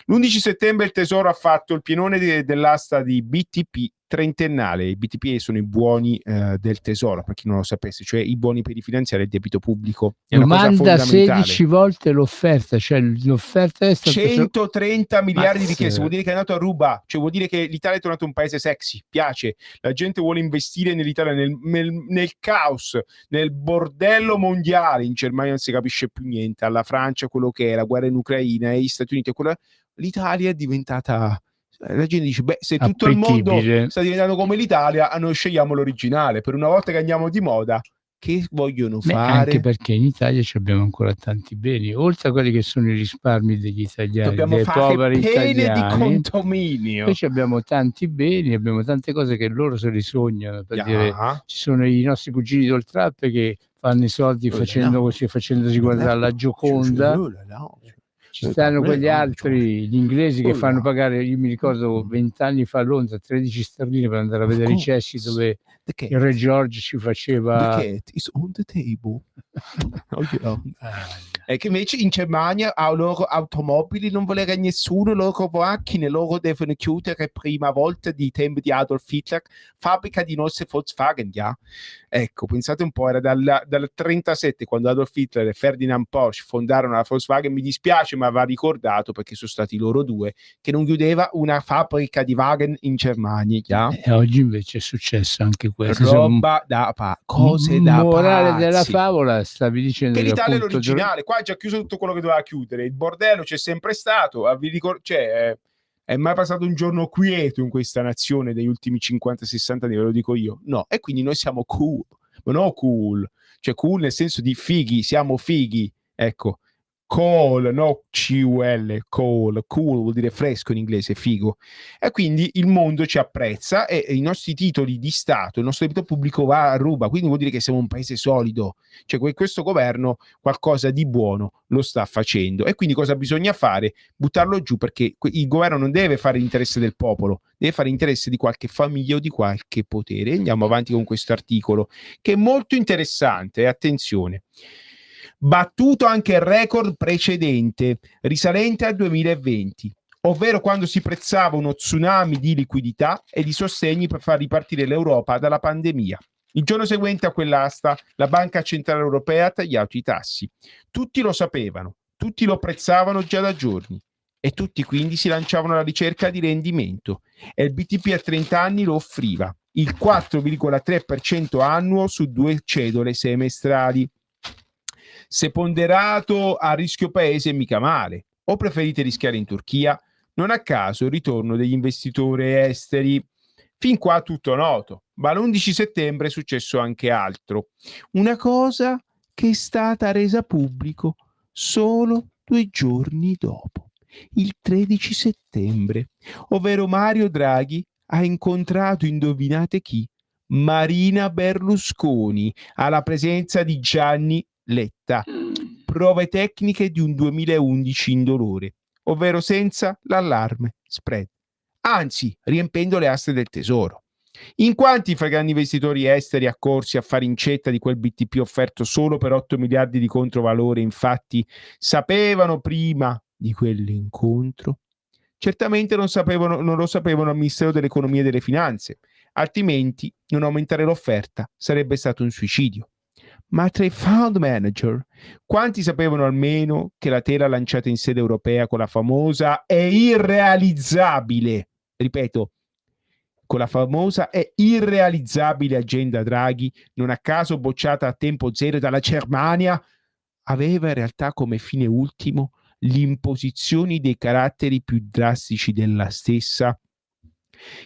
L'11 settembre il Tesoro ha fatto il pienone dell'asta di BTP trentennale. I BTP sono i buoni del tesoro, per chi non lo sapesse, cioè i buoni per rifinanziare il debito pubblico. È una cosa Domanda fondamentale. 16 volte l'offerta, cioè l'offerta è stata 130 miliardi di richieste, vuol dire che è andato a ruba, cioè vuol dire che l'Italia è tornato un paese sexy, piace, la gente vuole investire nell'Italia, nel caos, nel bordello mondiale. In Germania non si capisce più niente, alla Francia quello che è, la guerra in Ucraina e gli Stati Uniti, l'Italia è diventata... La gente dice, beh, se tutto il mondo sta diventando come l'Italia, a noi scegliamo l'originale. Per una volta che andiamo di moda, che vogliono fare? Anche perché in Italia abbiamo ancora tanti beni, oltre a quelli che sono i risparmi degli italiani, dobbiamo dei fare poveri pene italiani. di condominio. Poi abbiamo tanti beni, abbiamo tante cose che loro se li sognano. Per dire, ci sono i nostri cugini d'Oltralpe che fanno i soldi facendosi guardare la Gioconda. Ci stanno quegli altri, gli inglesi, che fanno pagare, io mi ricordo 20 anni fa a Londra, 13 sterline per andare a vedere i cessi dove il Re George ci faceva... The cat is on the table. E che invece in Germania a loro automobili non voleva nessuno, loro macchine, loro devono chiudere prima volta di tempo di Adolf Hitler, fabbrica di nostre Volkswagen, ja? Ecco, pensate un po', era dal 37 quando Adolf Hitler e Ferdinand Porsche fondarono la Volkswagen. Mi dispiace, ma va ricordato, perché sono stati loro due che non chiudeva una fabbrica di wagen in Germania, ja? E oggi invece è successo anche questo. Roba cose da morale pazzi. Della favola, stavi dicendo che l'Italia è appunto, l'originale, qua ha già chiuso tutto quello che doveva chiudere, il bordello c'è sempre stato, è mai passato un giorno quieto in questa nazione degli ultimi 50-60 anni, ve lo dico io? No, e quindi noi siamo cool, ma no cool, cioè cool nel senso di fighi, siamo fighi, ecco. Cool, no C-U-L, cool vuol dire fresco in inglese, figo. E quindi il mondo ci apprezza e i nostri titoli di Stato, il nostro debito pubblico va a ruba, quindi vuol dire che siamo un paese solido, cioè questo governo qualcosa di buono lo sta facendo. E quindi cosa bisogna fare? Buttarlo giù, perché il governo non deve fare l'interesse del popolo, deve fare l'interesse di qualche famiglia o di qualche potere. Andiamo avanti con questo articolo che è molto interessante, attenzione. Battuto anche il record precedente risalente al 2020, ovvero quando si prezzava uno tsunami di liquidità e di sostegni per far ripartire l'Europa dalla pandemia. Il giorno seguente a quell'asta la Banca Centrale Europea ha tagliato i tassi. Tutti lo sapevano, tutti lo prezzavano già da giorni e tutti quindi si lanciavano alla ricerca di rendimento e il BTP a 30 anni lo offriva, il 4,3% annuo su 2 cedole semestrali. Se ponderato a rischio paese, mica male. O preferite rischiare in Turchia? Non a caso il ritorno degli investitori esteri. Fin qua tutto noto, ma l'11 settembre è successo anche altro. Una cosa che è stata resa pubblico solo 2 giorni dopo, il 13 settembre, ovvero Mario Draghi ha incontrato, indovinate chi? Marina Berlusconi, alla presenza di Gianni Letta. Prove tecniche di un 2011 indolore, ovvero senza l'allarme spread, anzi riempendo le aste del tesoro. In quanti fra i grandi investitori esteri accorsi a fare incetta di quel BTP offerto solo per 8 miliardi di controvalore infatti sapevano prima di quell'incontro? Certamente non lo sapevano al Ministero dell'Economia e delle Finanze, altrimenti non aumentare l'offerta sarebbe stato un suicidio. Ma tra i fund manager, quanti sapevano almeno che la tela lanciata in sede europea con la famosa e irrealizzabile, ripeto, con la famosa e irrealizzabile agenda Draghi, non a caso bocciata a tempo zero dalla Germania, aveva in realtà come fine ultimo l'imposizione dei caratteri più drastici della stessa?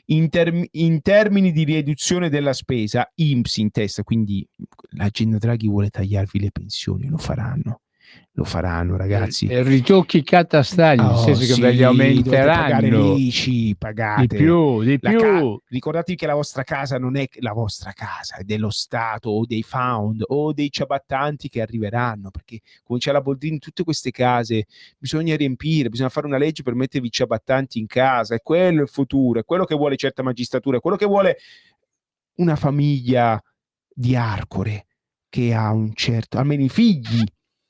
In termini di riduzione della spesa, INPS in testa, quindi l'agenda Draghi vuole tagliarvi le pensioni, lo faranno ragazzi. Ritocchi catastali, nel senso che ve li aumenteranno. Pagare l'ICI, pagate di più. Ricordatevi che la vostra casa non è la vostra casa, è dello Stato o dei found o dei ciabattanti che arriveranno, perché come c'è la Boldrini, tutte queste case bisogna riempire, bisogna fare una legge per mettervi i ciabattanti in casa, è quello il futuro, è quello che vuole certa magistratura, è quello che vuole una famiglia di Arcore che ha un certo, almeno i figli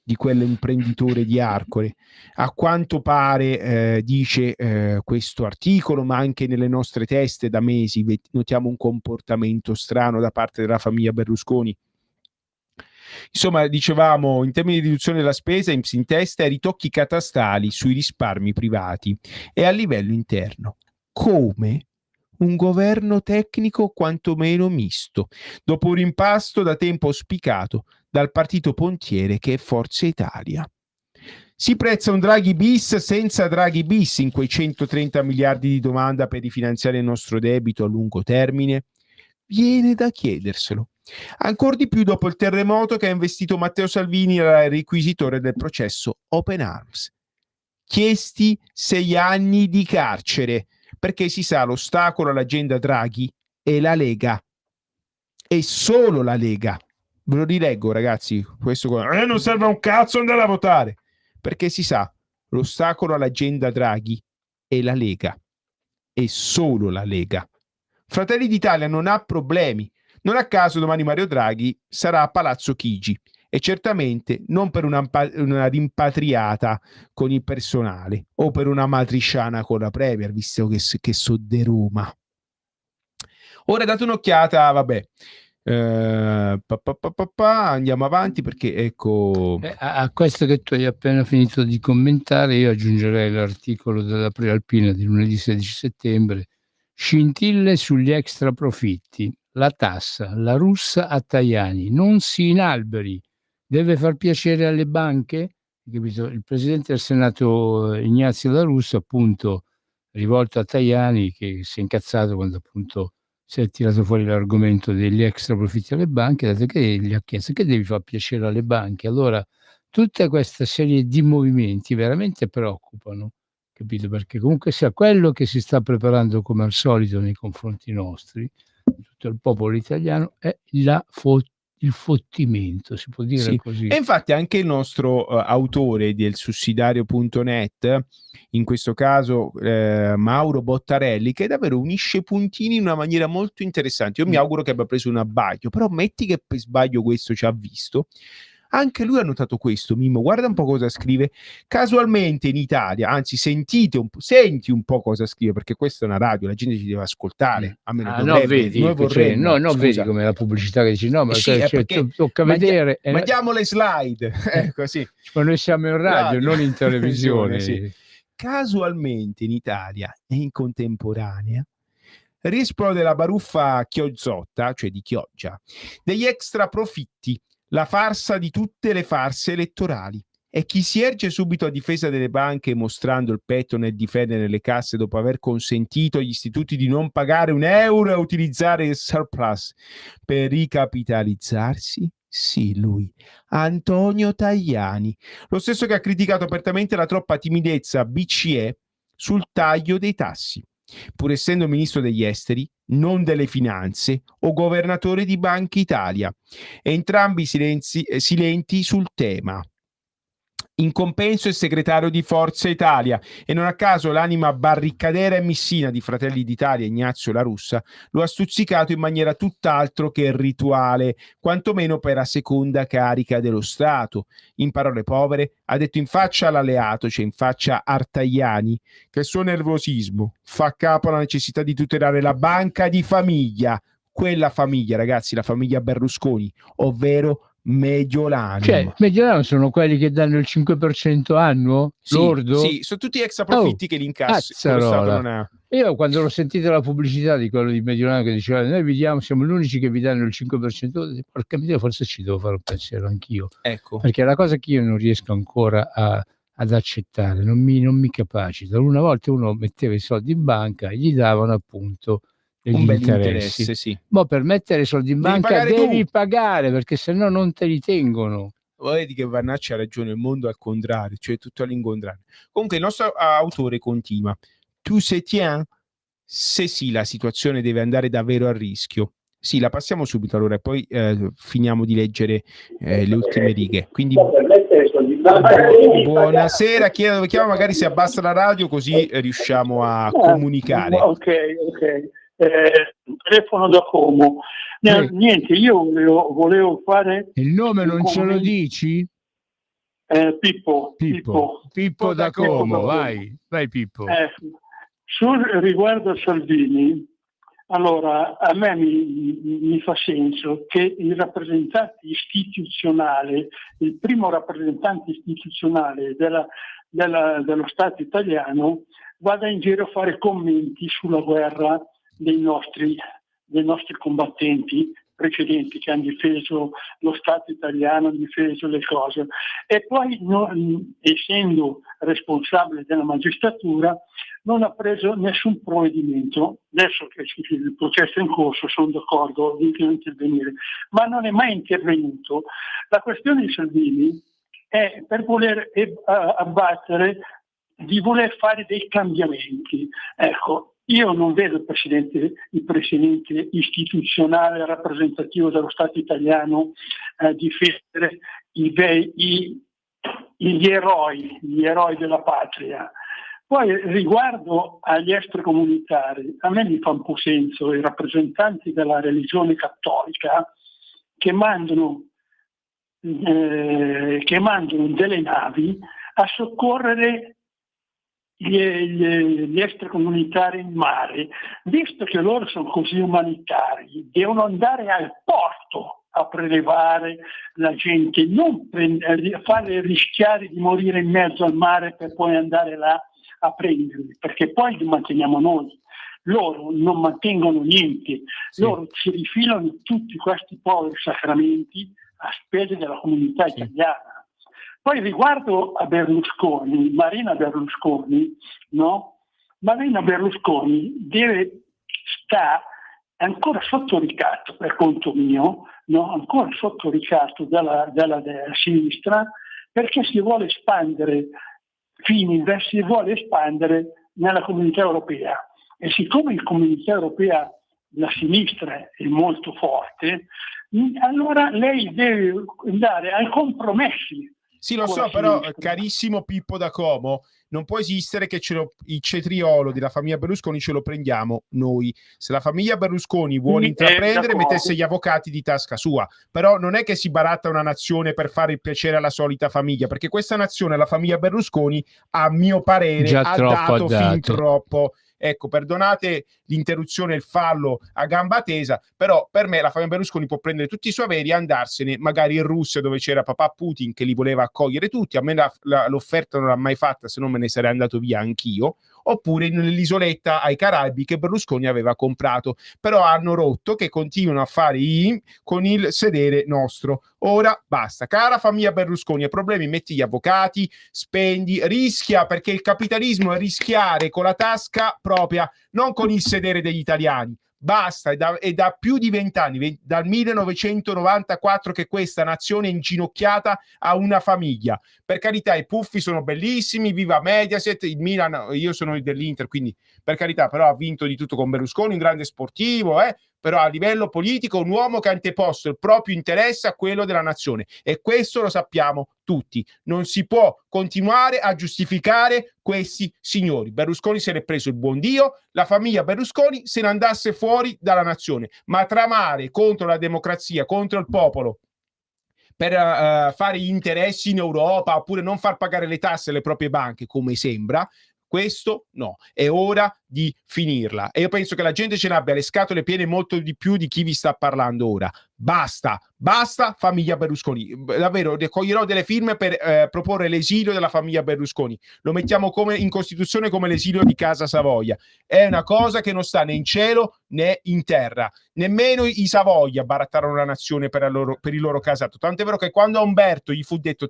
di quell'imprenditore di Arcore. A quanto pare, dice questo articolo, ma anche nelle nostre teste da mesi notiamo un comportamento strano da parte della famiglia Berlusconi. Insomma, dicevamo, in termini di riduzione della spesa, INPS in testa ai ritocchi catastali sui risparmi privati e a livello interno. Come un governo tecnico quantomeno misto, dopo un impasto da tempo auspicato dal partito pontiere che è Forza Italia. Si prezza un Draghi bis senza Draghi bis in quei 130 miliardi di domanda per rifinanziare il nostro debito a lungo termine? Viene da chiederselo. Ancor di più dopo il terremoto che ha investito Matteo Salvini, il requisitore del processo Open Arms. Chiesti 6 anni di carcere, perché si sa l'ostacolo all'agenda Draghi è la Lega. E solo la Lega. Ve lo rileggo, ragazzi, questo non serve a un cazzo andare a votare, perché si sa l'ostacolo all'agenda Draghi è la Lega. E solo la Lega. Fratelli d'Italia non ha problemi. Non a caso domani Mario Draghi sarà a Palazzo Chigi e certamente non per una rimpatriata con il personale o per una matriciana con la Premier, visto che so de Roma. Ora date un'occhiata, vabbè, andiamo avanti perché ecco... A questo che tu hai appena finito di commentare io aggiungerei l'articolo della Prealpina di lunedì 16 settembre, scintille sugli extra profitti. La tassa, la russa a Tajani, non si inalberi, deve far piacere alle banche? Capito? Il presidente del Senato Ignazio La Russa, appunto, rivolto a Tajani, che si è incazzato quando appunto si è tirato fuori l'argomento degli extra profitti alle banche, dato che gli ha chiesto che devi far piacere alle banche. Allora, tutta questa serie di movimenti veramente preoccupano, capito? Perché comunque sia quello che si sta preparando come al solito nei confronti nostri, tutto il popolo italiano, è il fottimento, si può dire sì. così. E infatti anche il nostro autore del sussidiario.net, in questo caso Mauro Bottarelli, che davvero unisce i puntini in una maniera molto interessante. Io mi auguro che abbia preso un abbaglio, però metti che per sbaglio questo ci ha visto. Anche lui ha notato questo, Mimmo, guarda un po' cosa scrive. Casualmente in Italia, anzi senti un po' cosa scrive, perché questa è una radio, la gente ci deve ascoltare. Vedi come la pubblicità che dici, no, ma tocca vedere. Mandiamo le slide, così. Ma noi siamo in radio, non in televisione. Sì. Casualmente in Italia e in contemporanea riesplode la baruffa chiozzotta, cioè di Chioggia, degli extra profitti, la farsa di tutte le farse elettorali. E chi si erge subito a difesa delle banche mostrando il petto nel difendere le casse dopo aver consentito agli istituti di non pagare un euro e utilizzare il surplus per ricapitalizzarsi? Sì, lui, Antonio Tajani, lo stesso che ha criticato apertamente la troppa timidezza BCE sul taglio dei tassi, pur essendo ministro degli esteri, non delle finanze o governatore di Banca Italia, entrambi silenti sul tema. In compenso è segretario di Forza Italia e non a caso l'anima barricadera e missina di Fratelli d'Italia, Ignazio La Russa, lo ha stuzzicato in maniera tutt'altro che rituale, quantomeno per la seconda carica dello Stato. In parole povere, ha detto in faccia all'alleato, cioè in faccia a Tajani, che il suo nervosismo fa capo alla necessità di tutelare la banca di famiglia, quella famiglia, ragazzi, la famiglia Berlusconi, ovvero Mediolanum. Cioè, Mediolanum sono quelli che danno il 5% annuo? Sì, lordo? Sì, sono tutti extra profitti che li incassi. Non ha. Io quando l'ho sentita la pubblicità di quello di Mediolanum che diceva noi vi diamo, siamo gli unici che vi danno il 5%, porca miseria, forse ci devo fare un pensiero anch'io. Ecco. Perché è la cosa che io non riesco ancora ad accettare, non mi capacita. Una volta uno metteva i soldi in banca e gli davano appunto un bel interesse, sì. Ma per mettere i soldi in banca devi pagare, perché sennò non te li tengono. Vedi che Vannacci ha ragione, il mondo al contrario, cioè tutto all'incontrario. Comunque il nostro autore continua. Tu se tiens? Se sì, la situazione deve andare davvero a rischio. Sì, la passiamo subito allora e poi finiamo di leggere le ultime righe. Quindi buonasera, chiamo magari se abbassa la radio così riusciamo a comunicare. Ok. Telefono da Como. Niente, io volevo fare il nome, non ce lo dici? Pippo da Como, vai Pippo. Riguardo a Salvini, allora a me mi fa senso che il rappresentante istituzionale, il primo rappresentante istituzionale dello Stato italiano vada in giro a fare commenti sulla guerra dei nostri combattenti precedenti che hanno difeso lo Stato italiano, hanno difeso le cose, e poi essendo responsabile della magistratura non ha preso nessun provvedimento. Adesso che il processo è in corso sono d'accordo di intervenire, ma non è mai intervenuto. La questione di Salvini è per voler abbattere, di voler fare dei cambiamenti. Ecco, io non vedo il presidente istituzionale rappresentativo dello Stato italiano difendere gli eroi della patria. Poi riguardo agli extracomunitari, a me mi fa un po' senso i rappresentanti della religione cattolica che mandano delle navi a soccorrere gli extracomunitari in mare. Visto che loro sono così umanitari, devono andare al porto a prelevare la gente, non farli rischiare di morire in mezzo al mare per poi andare là a prenderli, perché poi li manteniamo noi. Loro non mantengono niente, loro ci rifilano tutti questi poveri sacramenti a spese della comunità italiana. Poi riguardo a Berlusconi, Marina Berlusconi sta ancora sotto ricatto per conto mio, ancora sotto ricatto dalla sinistra, perché si vuole espandere nella comunità europea. E siccome in comunità europea la sinistra è molto forte, allora lei deve andare ai compromessi. Sì, lo so, però carissimo Pippo da Como, non può esistere che il cetriolo della famiglia Berlusconi ce lo prendiamo noi. Se la famiglia Berlusconi vuole intraprendere, mettesse gli avvocati di tasca sua. Però non è che si baratta una nazione per fare il piacere alla solita famiglia, perché questa nazione, la famiglia Berlusconi, a mio parere, ha dato fin troppo. Ecco, perdonate l'interruzione e il fallo a gamba tesa, però per me la famiglia Berlusconi può prendere tutti i suoi averi e andarsene magari in Russia, dove c'era papà Putin che li voleva accogliere tutti. A me l'offerta non l'ha mai fatta, se no me ne sarei andato via anch'io. Oppure nell'isoletta ai Caraibi che Berlusconi aveva comprato, però hanno rotto che continuano a fare con il sedere nostro. Ora basta, cara famiglia Berlusconi, hai problemi, metti gli avvocati, spendi, rischia, perché il capitalismo è rischiare con la tasca propria, non con il sedere degli italiani. Basta, è da più di 20 anni, dal 1994 che questa nazione è inginocchiata a una famiglia. Per carità, i puffi sono bellissimi, viva Mediaset, il Milan, io sono dell'Inter, quindi per carità, però ha vinto di tutto con Berlusconi, un grande sportivo, però a livello politico un uomo che ha anteposto il proprio interesse a quello della nazione, e questo lo sappiamo tutti. Non si può continuare a giustificare questi signori. Berlusconi se n'è preso il buon Dio, la famiglia Berlusconi se ne andasse fuori dalla nazione, ma tramare contro la democrazia, contro il popolo, per fare gli interessi in Europa, oppure non far pagare le tasse alle proprie banche, come sembra, questo no, è ora di finirla. E io penso che la gente ce n'abbia le scatole piene molto di più di chi vi sta parlando ora. Basta famiglia Berlusconi. Davvero, raccoglierò delle firme per proporre l'esilio della famiglia Berlusconi. Lo mettiamo in Costituzione come l'esilio di Casa Savoia. È una cosa che non sta né in cielo né in terra. Nemmeno i Savoia barattarono la nazione per il loro casato. Tant'è vero che quando a Umberto gli fu detto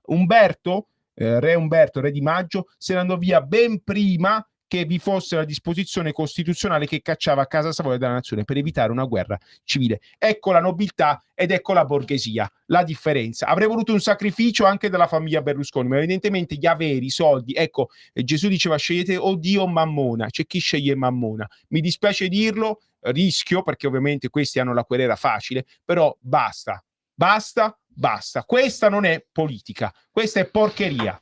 Umberto, re Umberto, re di Maggio, se ne andò via ben prima che vi fosse la disposizione costituzionale che cacciava Casa Savoia dalla nazione per evitare una guerra civile. Ecco la nobiltà ed ecco la borghesia, la differenza. Avrei voluto un sacrificio anche della famiglia Berlusconi, ma evidentemente gli averi, i soldi, ecco, Gesù diceva scegliete o Dio o Mammona, c'è chi sceglie Mammona. Mi dispiace dirlo, rischio, perché ovviamente questi hanno la querela facile, però basta. Questa non è politica, questa è porcheria.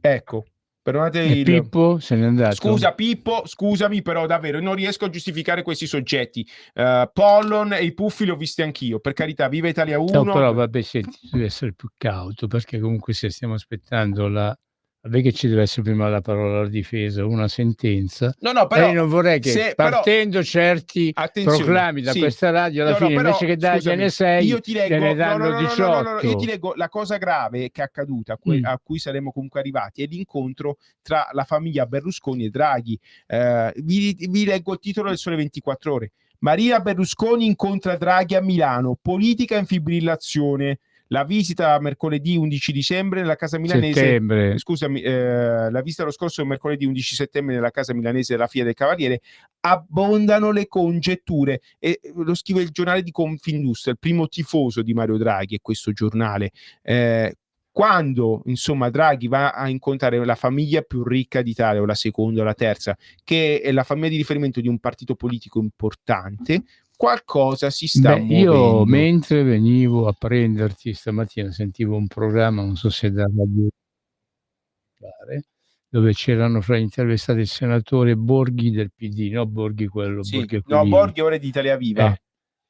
Ecco. Perdonate E Pippo se n'è andato. Scusa Pippo, scusami, però davvero non riesco a giustificare questi soggetti. Pollon e i Puffi li ho visti anch'io, per carità, viva Italia 1. No, però vabbè, senti, tu devi essere più cauto, perché comunque se stiamo aspettando vabbè che ci deve essere prima la parola alla difesa, una sentenza. No, però io non vorrei che partendo certi proclami da questa radio alla fine, però, invece che dargliene 6, io ti leggo, ne danno 18. Io ti leggo la cosa grave che è accaduta, a cui saremo comunque arrivati, è l'incontro tra la famiglia Berlusconi e Draghi. Vi leggo il titolo del Sole 24 Ore. Marina Berlusconi incontra Draghi a Milano, politica in fibrillazione. La visita mercoledì 11 dicembre nella casa milanese. La visita lo scorso mercoledì 11 settembre nella casa milanese della figlia del Cavaliere. Abbondano le congetture. E lo scrive il giornale di Confindustria, il primo tifoso di Mario Draghi, è questo giornale. Quando insomma Draghi va a incontrare la famiglia più ricca d'Italia, o la seconda o la terza, che è la famiglia di riferimento di un partito politico importante, qualcosa si sta muovendo. Io mentre venivo a prenderti stamattina sentivo un programma, non so se da radio, dove c'erano fra gli intervistati il senatore Borghi del PD, no Borghi quello, sì, Borghi no, Borghi ora è di Italia Viva.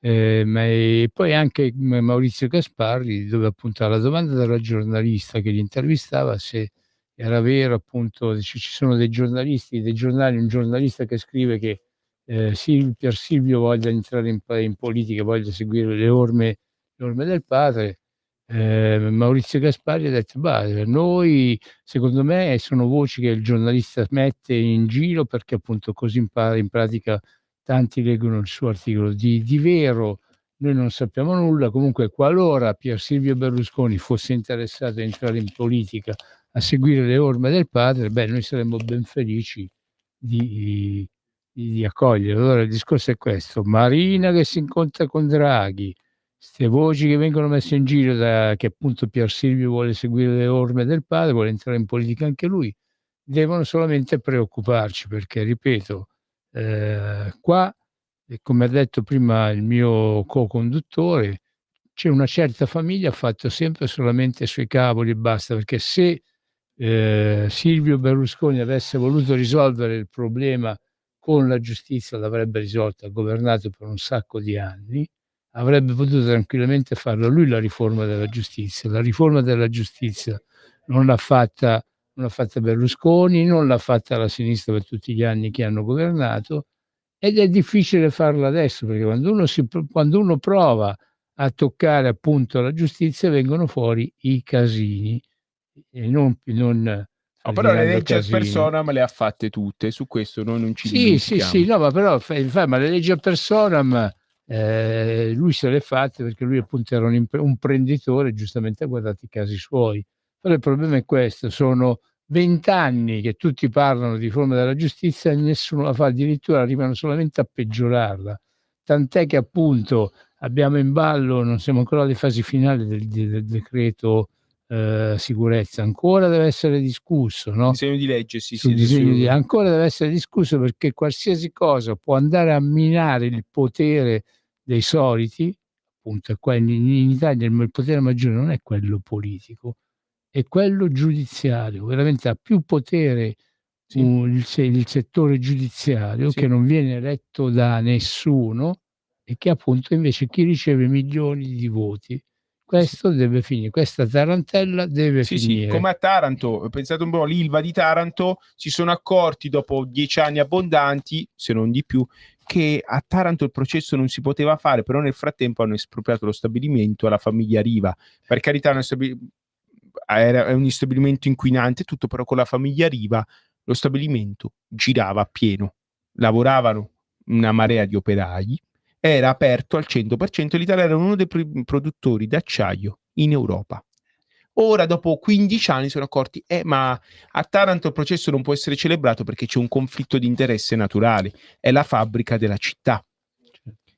Ma poi anche Maurizio Gasparri, dove appunto alla domanda della giornalista che li intervistava se era vero, appunto ci sono dei giornalisti, dei giornali, un giornalista che scrive che Pier Silvio voglia entrare in politica, voglia seguire le orme del padre. Maurizio Gasparri ha detto: noi, secondo me, sono voci che il giornalista mette in giro perché appunto così in pratica tanti leggono il suo articolo. Di vero noi non sappiamo nulla. Comunque, qualora Pier Silvio Berlusconi fosse interessato a entrare in politica, a seguire le orme del padre, noi saremmo ben felici di accogliere. Allora il discorso è questo: Marina che si incontra con Draghi, queste voci che vengono messe in giro che appunto Pier Silvio vuole seguire le orme del padre, vuole entrare in politica anche lui, devono solamente preoccuparci, perché ripeto, qua, come ha detto prima il mio co-conduttore, c'è una certa famiglia ha fatto sempre solamente sui cavoli e basta, perché se Silvio Berlusconi avesse voluto risolvere il problema con la giustizia, l'avrebbe risolto, ha governato per un sacco di anni, avrebbe potuto tranquillamente farlo lui la riforma della giustizia. La riforma della giustizia non l'ha fatta Berlusconi, non l'ha fatta la sinistra per tutti gli anni che hanno governato, ed è difficile farla adesso, perché quando uno prova a toccare appunto la giustizia vengono fuori i casini e non però le leggi ad personam le ha fatte tutte, su questo noi non ci dimentichiamo. Sì, no, ma però ma le leggi ad personam lui se le ha fatte perché lui appunto era un imprenditore, giustamente ha guardato i casi suoi. Però il problema è questo: sono 20 anni che tutti parlano di riforma della giustizia e nessuno la fa, addirittura arrivano solamente a peggiorarla, tant'è che appunto abbiamo in ballo, non siamo ancora alle fasi finali del decreto sicurezza, ancora deve essere discusso, no? Disegno di legge, sì, ancora deve essere discusso, perché qualsiasi cosa può andare a minare il potere dei soliti. Appunto qua in Italia il potere maggiore non è quello politico, è quello giudiziario. Veramente ha più potere il settore giudiziario, che non viene eletto da nessuno e che appunto invece chi riceve milioni di voti. Questo deve finire, questa tarantella deve finire. Sì, come a Taranto, pensate un po', l'Ilva di Taranto si sono accorti dopo 10 anni abbondanti, se non di più, che a Taranto il processo non si poteva fare, però nel frattempo hanno espropriato lo stabilimento alla famiglia Riva. Per carità, è un stabilimento inquinante, tutto, però con la famiglia Riva lo stabilimento girava a pieno, lavoravano una marea di operai, era aperto al 100%, l'Italia era uno dei produttori d'acciaio in Europa. Ora, dopo 15 anni, sono accorti, ma a Taranto il processo non può essere celebrato perché c'è un conflitto di interesse naturale, è la fabbrica della città.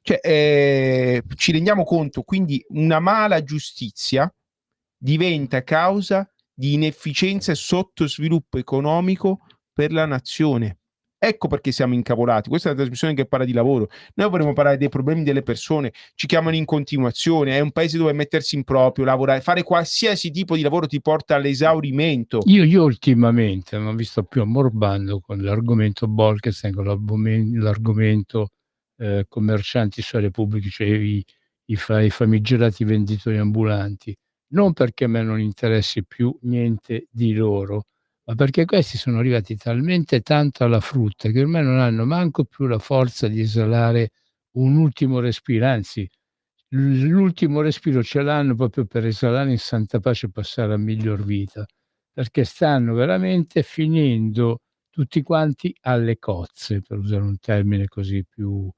Cioè, ci rendiamo conto, quindi una mala giustizia diventa causa di inefficienza e sottosviluppo economico per la nazione. Ecco perché siamo incavolati. Questa è una trasmissione che parla di lavoro. Noi vorremmo parlare dei problemi delle persone, ci chiamano in continuazione. È un paese dove mettersi in proprio, lavorare, fare qualsiasi tipo di lavoro ti porta all'esaurimento. Io ultimamente non vi sto più ammorbando con l'argomento Bolkestein, con l'argomento commercianti suole pubblici, cioè i famigerati venditori ambulanti. Non perché a me non interessi più niente di loro, ma perché questi sono arrivati talmente tanto alla frutta che ormai non hanno manco più la forza di esalare un ultimo respiro, anzi l'ultimo respiro ce l'hanno proprio per esalare in santa pace e passare a miglior vita, perché stanno veramente finendo tutti quanti alle cozze, per usare un termine così più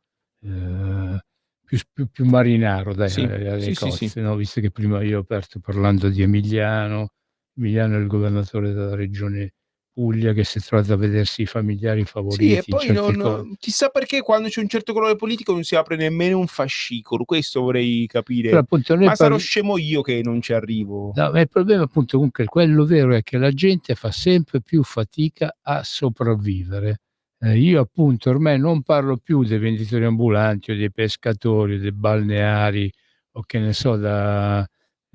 marinaro, dai, Sì, alle sì, cozze, sì. no? Visto che prima io ho aperto parlando di Emiliano è il governatore della regione Puglia, che si è trovato a vedersi i familiari favoriti. Sì, e poi in certe cose. chissà perché quando c'è un certo colore politico non si apre nemmeno un fascicolo. Questo vorrei capire. Però, appunto, ma sarò scemo io che non ci arrivo. No, ma il problema, appunto, comunque quello vero è che la gente fa sempre più fatica a sopravvivere. Io, appunto, ormai non parlo più dei venditori ambulanti o dei pescatori, dei balneari o che ne so,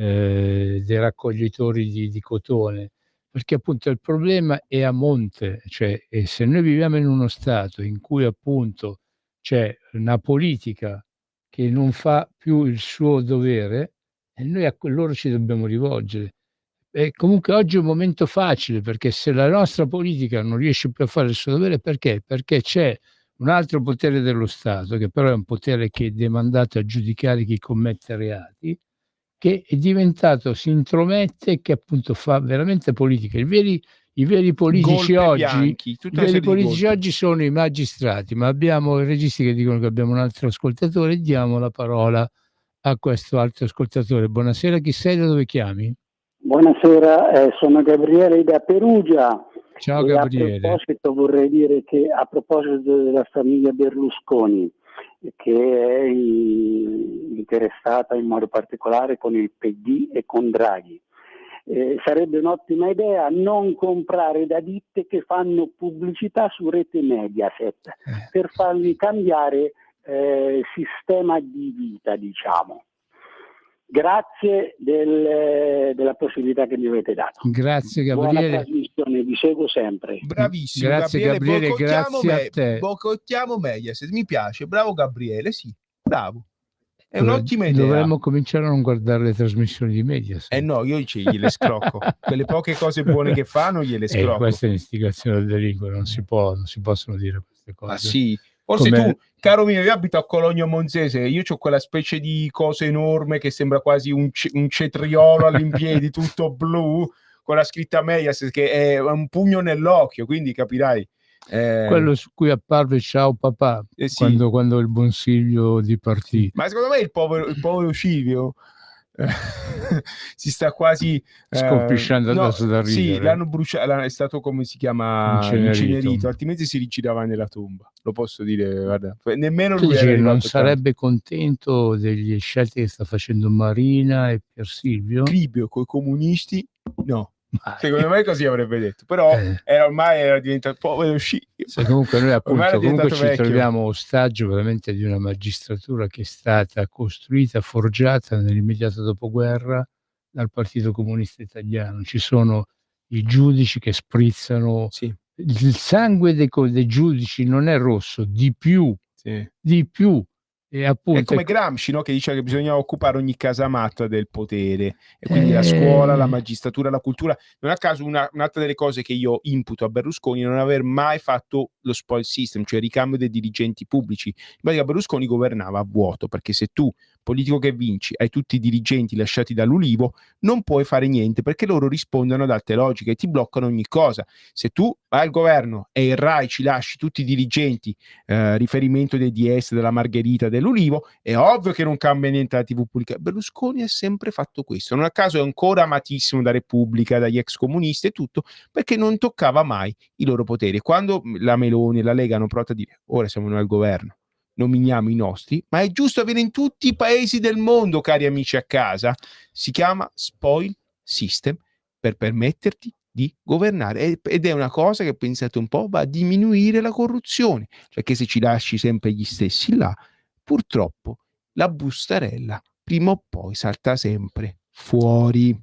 dei raccoglitori di cotone, perché appunto il problema è a monte, cioè, e se noi viviamo in uno stato in cui appunto c'è una politica che non fa più il suo dovere, e noi a loro ci dobbiamo rivolgere. E comunque oggi è un momento facile, perché se la nostra politica non riesce più a fare il suo dovere, perché? Perché c'è un altro potere dello Stato, che però è un potere che è demandato a giudicare chi commette reati, che è diventato, si intromette e che appunto fa veramente politica. I veri politici Golpe oggi, bianchi, i tutta una veri serie di politici golpe. oggi sono i magistrati, ma abbiamo i registi che dicono che abbiamo un altro ascoltatore, diamo la parola a questo altro ascoltatore. Buonasera, chi sei, da dove chiami? Buonasera, sono Gabriele da Perugia. Ciao e Gabriele. A proposito vorrei dire che a proposito della famiglia Berlusconi, che è interessata in modo particolare con il PD e con Draghi, sarebbe un'ottima idea non comprare da ditte che fanno pubblicità su rete Mediaset per fargli cambiare sistema di vita, diciamo. Grazie della possibilità che mi avete dato. Grazie Gabriele. Buona trasmissione, vi seguo sempre. Bravissimo, Grazie Gabriele, grazie a te. Boicottiamo Mediaset, mi piace, bravo Gabriele, sì, bravo. È un'ottima idea. Dovremmo cominciare a non guardare le trasmissioni di Mediaset. No, io gliele scrocco. Quelle poche cose buone che fanno gliele scrocco. Questa è un'istigazione al delitto, non si possono dire queste cose. Ah sì, forse tu, caro mio, io abito a Cologno Monzese, io ho quella specie di cosa enorme che sembra quasi un cetriolo all'impiedi, tutto blu, con la scritta Mediaset, che è un pugno nell'occhio, quindi capirai. Quello su cui apparve Ciao papà, sì. quando il buon Silvio dipartì. Ma secondo me il povero Silvio si sta quasi scompisciando adesso da ridere. Sì, l'hanno bruciato, è stato, come si chiama, incenerito, altrimenti si rigirava nella tomba, lo posso dire, guarda. Nemmeno lui non sarebbe contento degli scelte che sta facendo Marina e Pier Silvio? Cribio coi comunisti, no. Secondo me così avrebbe detto, però ormai era diventato povero Silvio. Comunque noi appunto ci troviamo ostaggio veramente di una magistratura che è stata costruita, forgiata nell'immediato dopoguerra dal Partito Comunista Italiano. Ci sono i giudici che sprizzano, il sangue dei giudici non è rosso, di più. E appunto, è come Gramsci, no? Che dice che bisogna occupare ogni casamatta del potere, e quindi la scuola, la magistratura, la cultura. Non a caso un'altra delle cose che io imputo a Berlusconi è non aver mai fatto lo spoil system, cioè il ricambio dei dirigenti pubblici. In pratica Berlusconi governava a vuoto, perché se tu, politico che vinci, hai tutti i dirigenti lasciati dall'Ulivo, non puoi fare niente, perché loro rispondono ad altre logiche e ti bloccano ogni cosa. Se tu vai al governo e il Rai ci lasci tutti i dirigenti, riferimento dei DS, della Margherita, dell'Ulivo, è ovvio che non cambia niente la TV pubblica. Berlusconi ha sempre fatto questo, non a caso è ancora amatissimo da Repubblica, dagli ex comunisti e tutto, perché non toccava mai i loro poteri. Quando la Meloni e la Lega hanno provato a dire ora siamo noi al governo, nominiamo i nostri, ma è giusto, avviene in tutti i paesi del mondo, cari amici a casa, si chiama spoil system, per permetterti di governare, ed è una cosa che, pensate un po', va a diminuire la corruzione, cioè che se ci lasci sempre gli stessi là, purtroppo la bustarella prima o poi salta sempre fuori.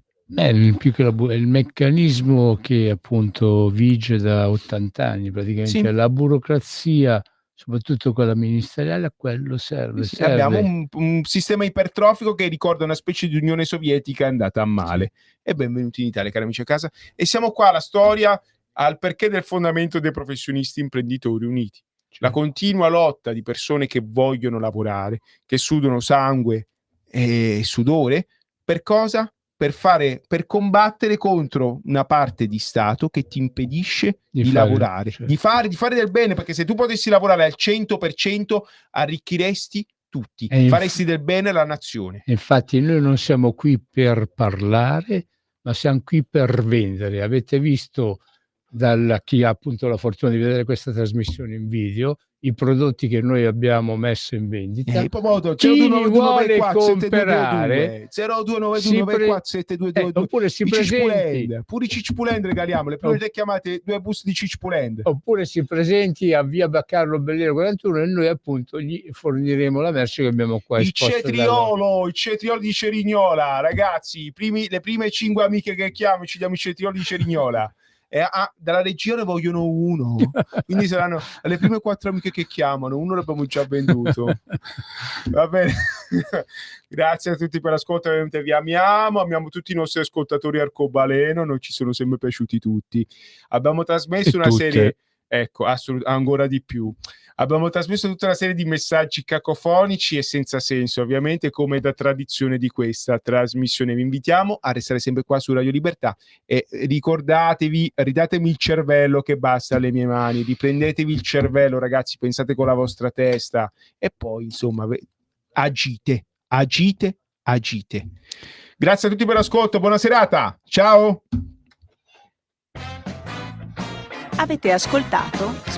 Più che il meccanismo che appunto vige da 80 anni praticamente, Sì. la burocrazia, soprattutto quella ministeriale, a quello serve. Sì, abbiamo un sistema ipertrofico che ricorda una specie di Unione Sovietica andata a male. E benvenuti in Italia, cari amici a casa. E siamo qua alla storia, al perché del fondamento dei professionisti imprenditori uniti. La continua lotta di persone che vogliono lavorare, che sudano sangue e sudore, per cosa? Per combattere contro una parte di Stato che ti impedisce di lavorare, di fare del bene, perché se tu potessi lavorare al 100% arricchiresti tutti, faresti del bene alla nazione. Infatti noi non siamo qui per parlare, ma siamo qui per vendere. Avete visto, chi ha appunto la fortuna di vedere questa trasmissione in video, i prodotti che noi abbiamo messo in vendita. Chi li vuole comprare, 0292947222, oppure si presenti, pure i Cicipulend regaliamo, le prime chiamate 2 bus di Cicipulend, oppure si presenti a via Carlo Bellero 41 e noi appunto gli forniremo la merce che abbiamo qua. Il cetriolo di Cerignola, ragazzi, le prime 5 amiche che chiamo ci diamo i cetrioli di Cerignola. Dalla regione vogliono uno, quindi saranno le prime 4 amiche che chiamano, uno l'abbiamo già venduto. Va bene. Grazie a tutti per l'ascolto, ovviamente vi amiamo tutti i nostri ascoltatori arcobaleno, noi ci sono sempre piaciuti tutti. Abbiamo trasmesso una serie, ecco, ancora di più. Abbiamo trasmesso tutta una serie di messaggi cacofonici e senza senso, ovviamente, come da tradizione di questa trasmissione. Vi invitiamo a restare sempre qua su Radio Libertà e ricordatevi, ridatemi il cervello che basta alle mie mani, riprendetevi il cervello, ragazzi, pensate con la vostra testa e poi, insomma, agite. Grazie a tutti per l'ascolto, buona serata, ciao! Avete ascoltato